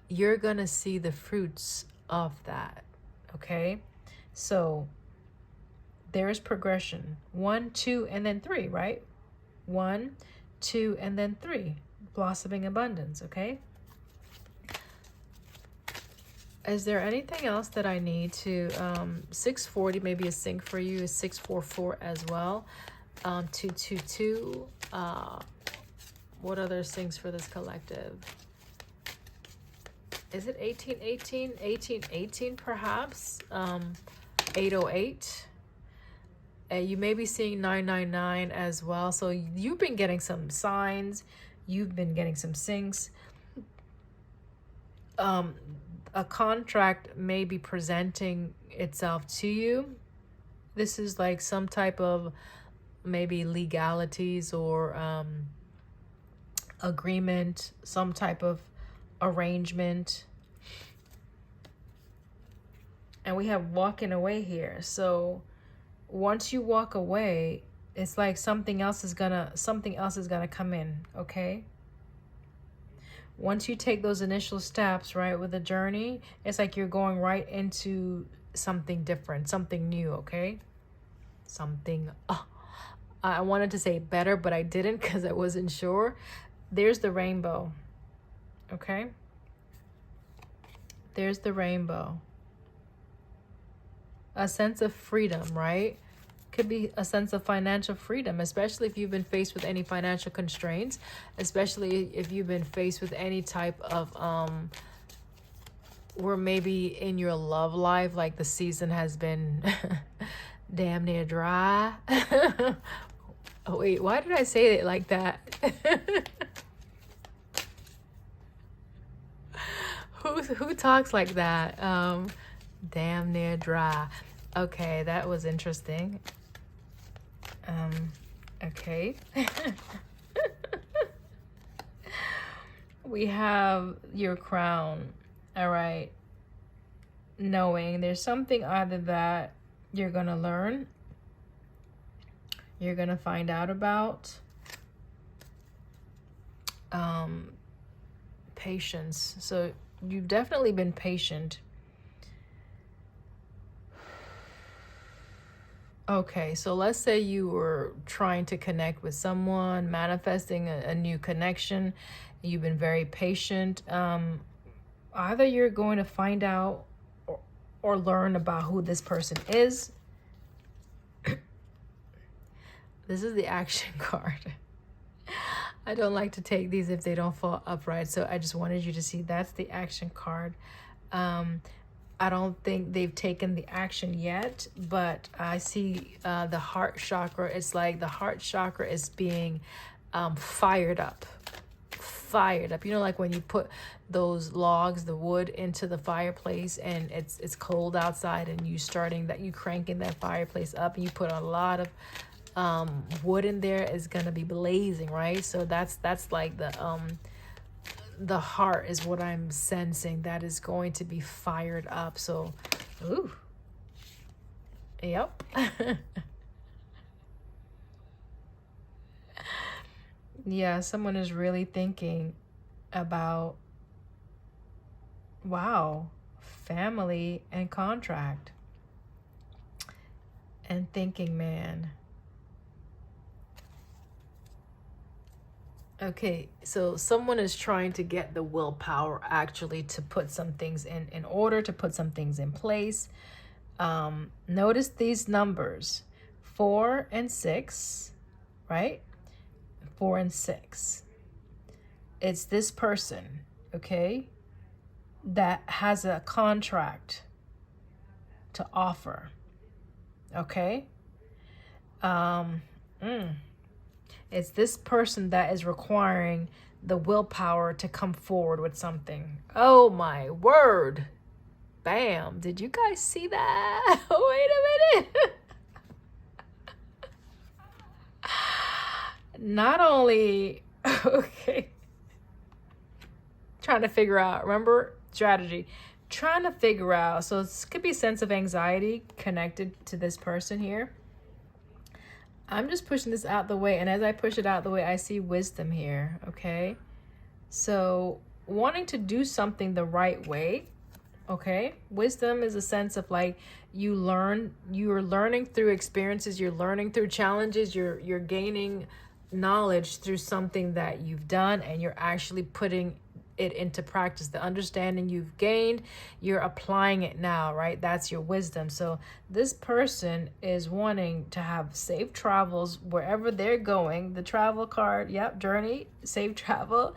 you're gonna see the fruits of that, okay? So there's progression. 1, 2, and then 3, right? 1, 2, and then 3. Blossoming abundance, okay? Is there anything else that I need to, 640, maybe a sync for you, is 644 as well. 222, what other syncs for this collective? Is it 1818? 1818 perhaps? 808. You may be seeing 999 as well. So you've been getting some signs. You've been getting some syncs. A contract may be presenting itself to you. This is like some type of maybe legalities or agreement, some type of arrangement. And we have walking away here. So once you walk away, it's like something else is gonna come in, okay? Once you take those initial steps, right, with the journey, it's like you're going right into something different, something new, okay? Something, I wanted to say better, but I didn't because I wasn't sure. There's the rainbow, okay? There's the rainbow. A sense of freedom, right? Could be a sense of financial freedom, especially if you've been faced with any financial constraints, especially if you've been faced with any type of where maybe in your love life, like the season has been damn near dry. Oh, wait, why did I say it like that? Who talks like that? Damn near dry. Okay, that was interesting. Okay. We have your crown. All right. Knowing there's something either that you're going to learn, you're going to find out about. Patience. So you've definitely been patient. Okay, so let's say you were trying to connect with someone, manifesting a new connection. You've been very patient. Either you're going to find out or learn about who this person is. This is the action card. I don't like to take these if they don't fall upright, so I just wanted you to see that's the action card. I don't think they've taken the action yet, but I see the heart chakra. It's like the heart chakra is being fired up. Fired up. You know, like when you put those logs, the wood, into the fireplace and it's cold outside and you cranking that fireplace up and you put a lot of wood in there, is gonna be blazing, right? So that's like the heart is what I'm sensing that is going to be fired up. So, ooh, yep. Yeah, someone is really thinking about, wow, family and contract, and thinking, man. Okay, so someone is trying to get the willpower actually to put some things in order, to put some things in place. Notice these numbers, 4 and 6, right? 4 and 6. It's this person, okay, that has a contract to offer, okay? It's this person that is requiring the willpower to come forward with something. Oh my word. Bam. Did you guys see that? Wait a minute. Not only, okay. Trying to figure out, remember, strategy. Trying to figure out, so this could be a sense of anxiety connected to this person here. I'm just pushing this out the way, and as I push it out the way, I see wisdom here, okay? So wanting to do something the right way, okay? Wisdom is a sense of like you're learning through experiences, you're learning through challenges, you're gaining knowledge through something that you've done, and you're actually putting it into practice. The understanding you've gained, you're applying it now, right? That's your wisdom. So this person is wanting to have safe travels wherever they're going. The travel card, yep, journey, safe travel.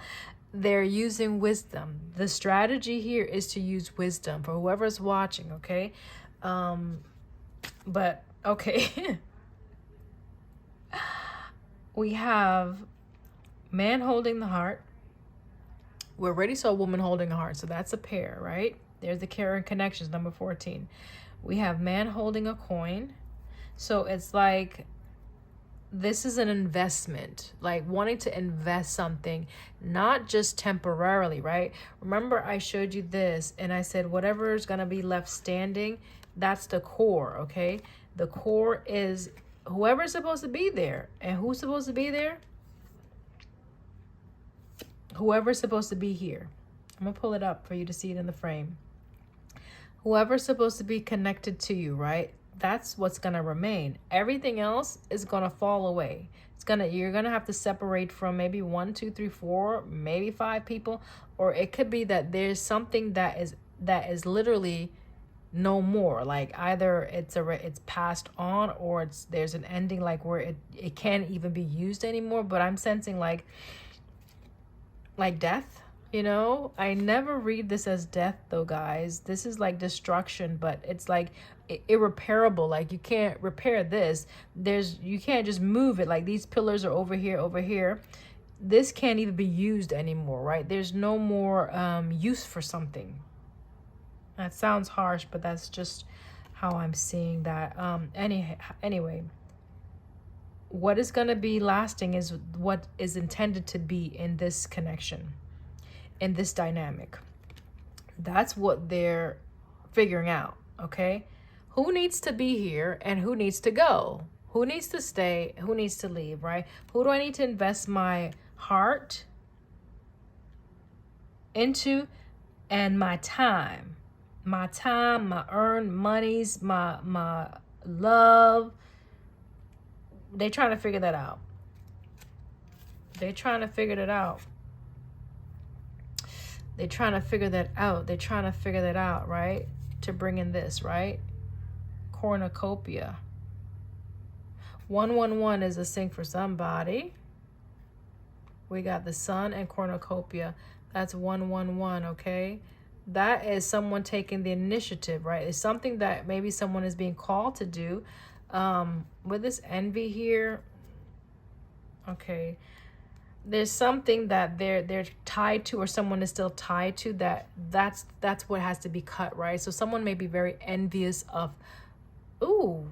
They're using wisdom. The strategy here is to use wisdom for whoever's watching, okay? But okay. We have man holding the heart. We already saw a woman holding a heart, so that's a pair, right? There's the Karen connections, number 14. We have man holding a coin. So it's like this is an investment, like wanting to invest something, not just temporarily, right? Remember I showed you this and I said whatever is going to be left standing, that's the core, okay? The core is whoever's supposed to be there. And who's supposed to be there? Whoever's supposed to be here. I'm going to pull it up for you to see it in the frame. Whoever's supposed to be connected to you, right? That's what's going to remain. Everything else is going to fall away. You're going to have to separate from maybe 1, 2, 3, 4, maybe 5 people, or it could be that there's something that is literally no more. Like either it's passed on, or there's an ending, like where it can't even be used anymore. But I'm sensing like death. I never read this as death though, guys. This is like destruction, but it's like irreparable. Like you can't repair this. You can't just move it. Like these pillars are over here. This can't even be used anymore, right? There's no more use for something. That sounds harsh, but that's just how I'm seeing that. Anyway, what is going to be lasting is what is intended to be in this connection, in this dynamic. That's what they're figuring out, okay? Who needs to be here and who needs to go? Who needs to stay? Who needs to leave, right? Who do I need to invest my heart into and my time? My earned monies, my love. They're trying to figure that out. They're trying to figure that out. They're trying to figure that out. They're trying to figure that out, right? To bring in this, right? Cornucopia. 111 is a sync for somebody. We got the sun and cornucopia. That's 111, okay? That is someone taking the initiative, right? It's something that maybe someone is being called to do. With this envy here, okay, there's something that they're tied to, or someone is still tied to, that's what has to be cut, right? So someone may be very envious of, people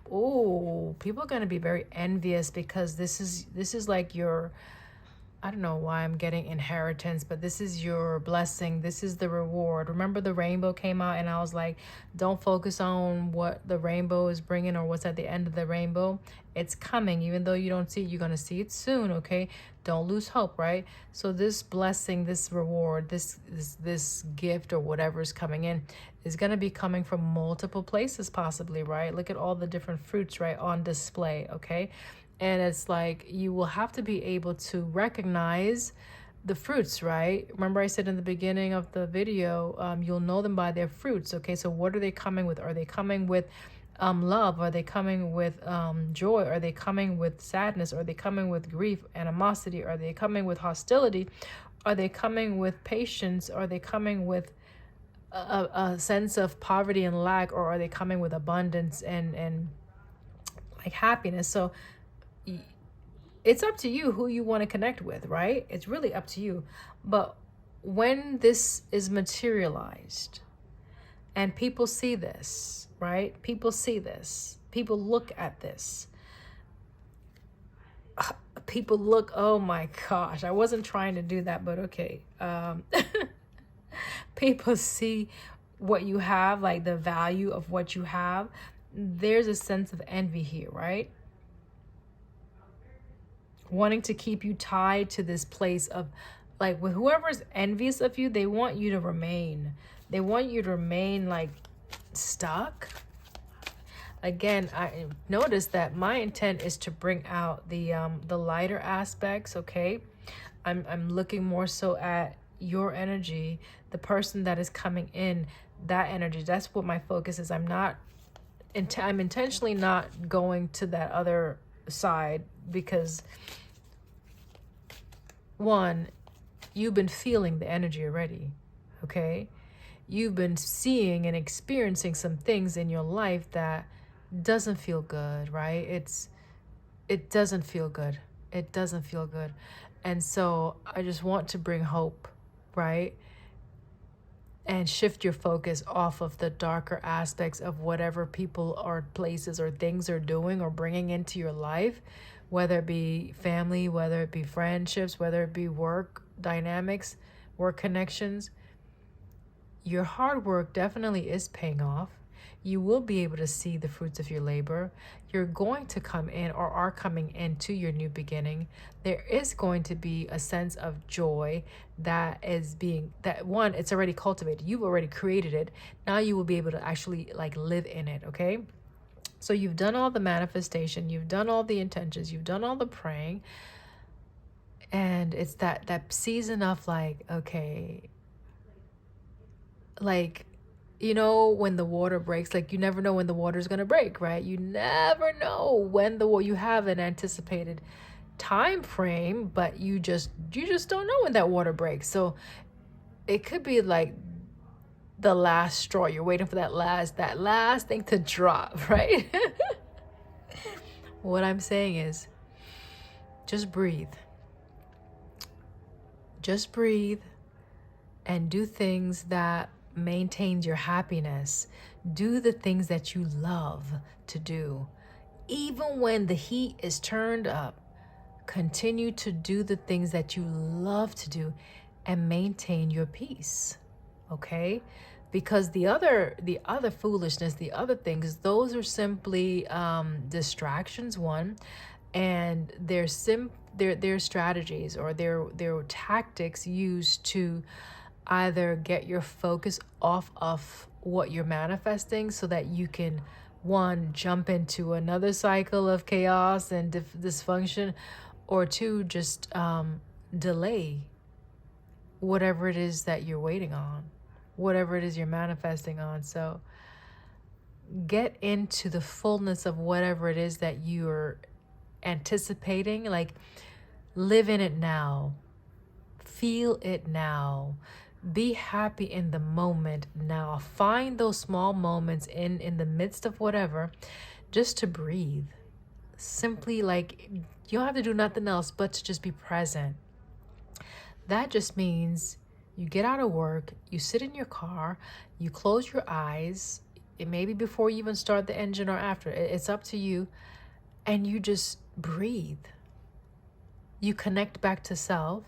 are going to be very envious because this is like your, I don't know why I'm getting inheritance, but this is your blessing. This is the reward. Remember the rainbow came out and I was like, don't focus on what the rainbow is bringing or what's at the end of the rainbow. It's coming. Even though you don't see it, you're going to see it soon, okay? Don't lose hope, right? So this blessing, this reward, this gift or whatever is coming in is going to be coming from multiple places possibly, right? Look at all the different fruits, right, on display, okay? And it's like you will have to be able to recognize the fruits, right? Remember I said in the beginning of the video, you'll know them by their fruits, okay? So what are they coming with? Are they coming with love? Are they coming with joy? Are they coming with sadness? Are they coming with grief, animosity? Are they coming with hostility? Are they coming with patience? Are they coming with a sense of poverty and lack? Or are they coming with abundance and like happiness? So it's up to you who you want to connect with, right? It's really up to you. But when this is materialized and people see this, right? People see this. People look at this. People look, oh my gosh, I wasn't trying to do that, but okay. People see what you have, like the value of what you have. There's a sense of envy here, right? Wanting to keep you tied to this place of, like, with whoever's envious of you, they want you to remain. They want you to remain like stuck. Again, I notice that my intent is to bring out the lighter aspects, okay? I'm looking more so at your energy, the person that is coming in, that energy. That's what my focus is. I'm intentionally not going to that other side because, one, you've been feeling the energy already, okay? You've been seeing and experiencing some things in your life that doesn't feel good, right? It doesn't feel good. It doesn't feel good. And so I just want to bring hope, right? And shift your focus off of the darker aspects of whatever people or places or things are doing or bringing into your life, whether it be family, whether it be friendships, whether it be work dynamics, work connections. Your hard work definitely is paying off. You will be able to see the fruits of your labor. You're going to come in, or are coming into, your new beginning. There is going to be a sense of joy that is being, that one, it's already cultivated. You've already created it. Now you will be able to actually like live in it, okay? So you've done all the manifestation, you've done all the intentions, you've done all the praying. And it's that season of like, okay, like, you know, when the water breaks, like you never know when the water's going to break, right? You never know when you have an anticipated time frame, but you just don't know when that water breaks. So it could be like the last straw. You're waiting for that last thing to drop, right? What I'm saying is just breathe. Just breathe and do things that maintains your happiness. Do the things that you love to do. Even when the heat is turned up, continue to do the things that you love to do and maintain your peace. Okay? Because the other foolishness, the other things, those are simply distractions, one, and they're strategies, or they're tactics used to either get your focus off of what you're manifesting so that you can, one, jump into another cycle of chaos and dysfunction, or two, just delay whatever it is that you're waiting on, whatever it is you're manifesting on. So get into the fullness of whatever it is that you're anticipating. Like, live in it now. Feel it now. Be happy in the moment now. Find those small moments in the midst of whatever, just to breathe. Simply, like, you don't have to do nothing else but to just be present. That just means you get out of work, you sit in your car, you close your eyes. It may be before you even start the engine or after. It's up to you. And you just breathe. You connect back to self.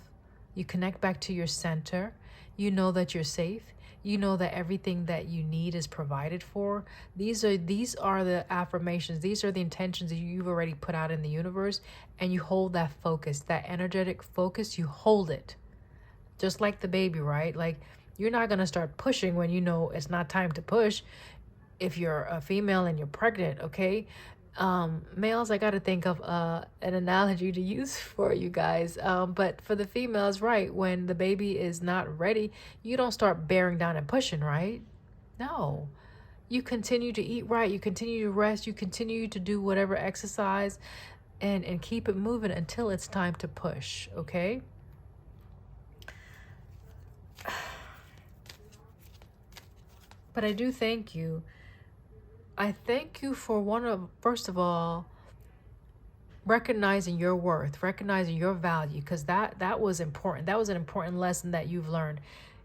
You connect back to your center. You know that you're safe. You know that everything that you need is provided for. These are the affirmations. These are the intentions that you've already put out in the universe. And you hold that focus, that energetic focus, you hold it. Just like the baby, right? Like, you're not going to start pushing when you know it's not time to push. If you're a female and you're pregnant, okay? Males, I got to think of an analogy to use for you guys. But for the females, right, when the baby is not ready, you don't start bearing down and pushing, right? No. You continue to eat right. You continue to rest. You continue to do whatever exercise and keep it moving until it's time to push, okay? But I do thank you. I thank you for first of all, recognizing your worth, recognizing your value, because that was important. That was an important lesson that you've learned.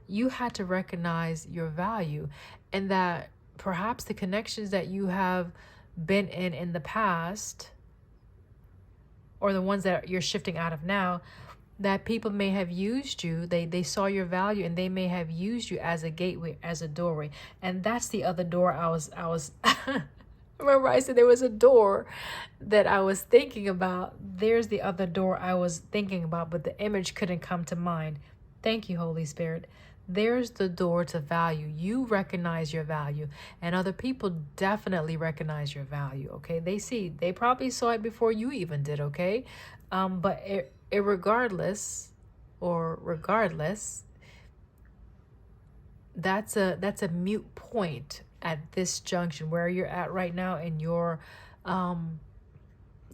You had to recognize your value, and that perhaps the connections that you have been in the past, or the ones that you're shifting out of now, that people may have used you, they saw your value and they may have used you as a gateway, as a doorway. And that's the other door I was remember I said there was a door that I was thinking about. There's the other door I was thinking about, but the image couldn't come to mind. Thank you, Holy Spirit. There's the door to value. You recognize your value, and other people definitely recognize your value, okay? They probably saw it before you even did, okay? But regardless, that's a mute point at this junction where you're at right now in your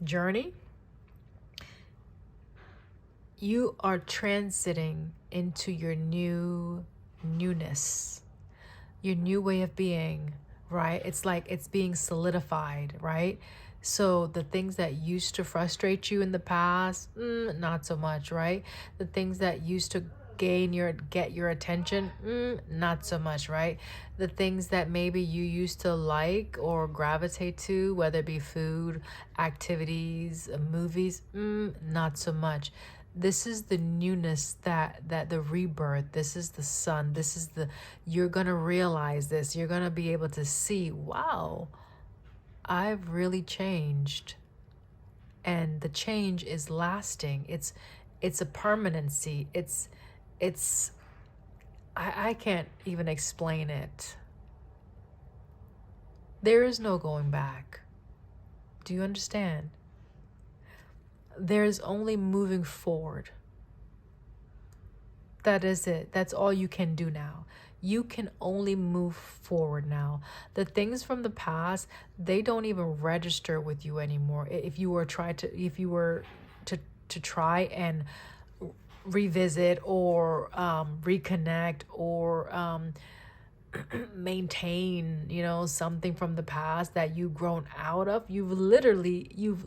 journey. You are transiting into your newness, your new way of being, right? It's like it's being solidified, right? So the things that used to frustrate you in the past, not so much, right? The things that used to get your attention, not so much, right? The things that maybe you used to like or gravitate to, whether it be food, activities, movies, not so much. This is the newness, that the rebirth. This is the sun. This is the, you're going to realize this. You're going to be able to see, wow, I've really changed. And the change is lasting. It's a permanency. I can't even explain it. There is no going back. Do you understand? There's only moving forward. That is it. That's all you can do now. You can only move forward now. The things from the past, they don't even register with you anymore. If you were to try and revisit or reconnect or maintain, something from the past that you've grown out of, you've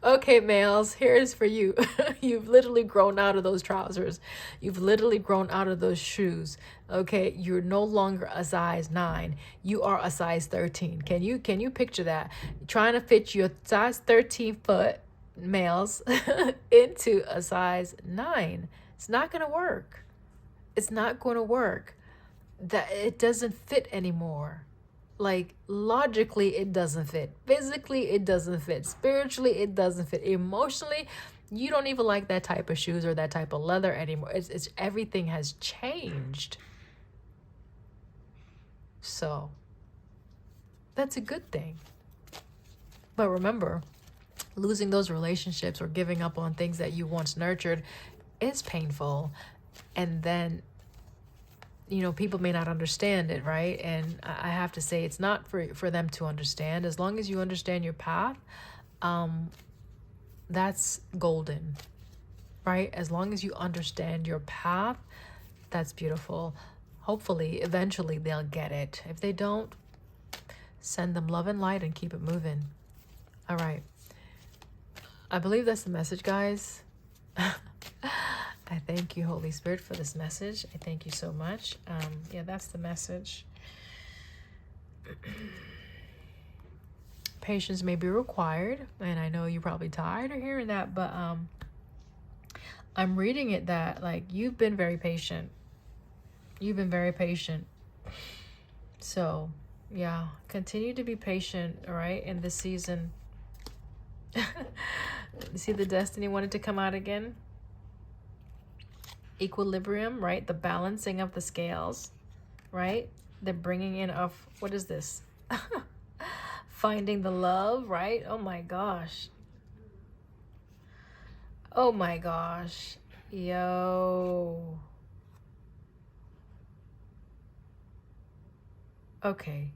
okay, males, here's for you. You've literally grown out of those trousers. You've literally grown out of those shoes. Okay, you're no longer a size 9. You are a size 13. Can you picture that? Trying to fit your size 13 foot males into a size 9. It's not going to work. It's not going to work. That it doesn't fit anymore. Like, logically, it doesn't fit. Physically, it doesn't fit. Spiritually, it doesn't fit. Emotionally, you don't even like that type of shoes or that type of leather anymore. It's everything has changed. So, that's a good thing. But remember, losing those relationships or giving up on things that you once nurtured is painful. And then, people may not understand it, right? And I have to say, it's not for them to understand. As long as you understand your path, that's golden, right? As long as you understand your path, that's beautiful. Hopefully, eventually they'll get it. If they don't, send them love and light and keep it moving. All right. I believe that's the message, guys. I thank you, Holy Spirit, for this message. I thank you so much. Yeah, that's the message. Patience may be required, and I know you're probably tired of hearing that, but I'm reading it that, like, you've been very patient. You've been very patient. So, yeah, continue to be patient, all right, in this season. See, the destiny wanted to come out again. Equilibrium, right? The balancing of the scales, right? The bringing in of, what is this? Finding the love, right? Oh my gosh. Oh my gosh. Yo. Okay.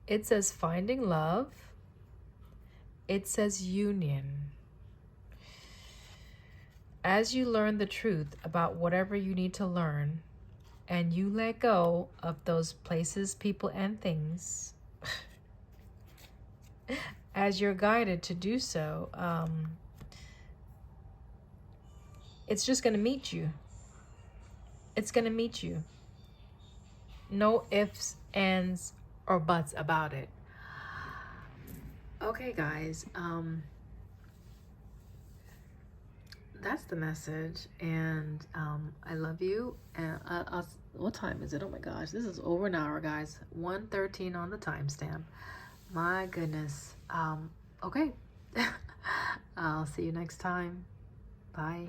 It says finding love. It says union. As you learn the truth about whatever you need to learn, and you let go of those places, people, and things, as you're guided to do so, it's just going to meet you. It's going to meet you. No ifs, ands, or buts about it. Okay, guys, that's the message, and I love you. And what time is it? Oh my gosh, this is over an hour, guys. 1:13 on the timestamp. My goodness. Okay. I'll see you next time. Bye.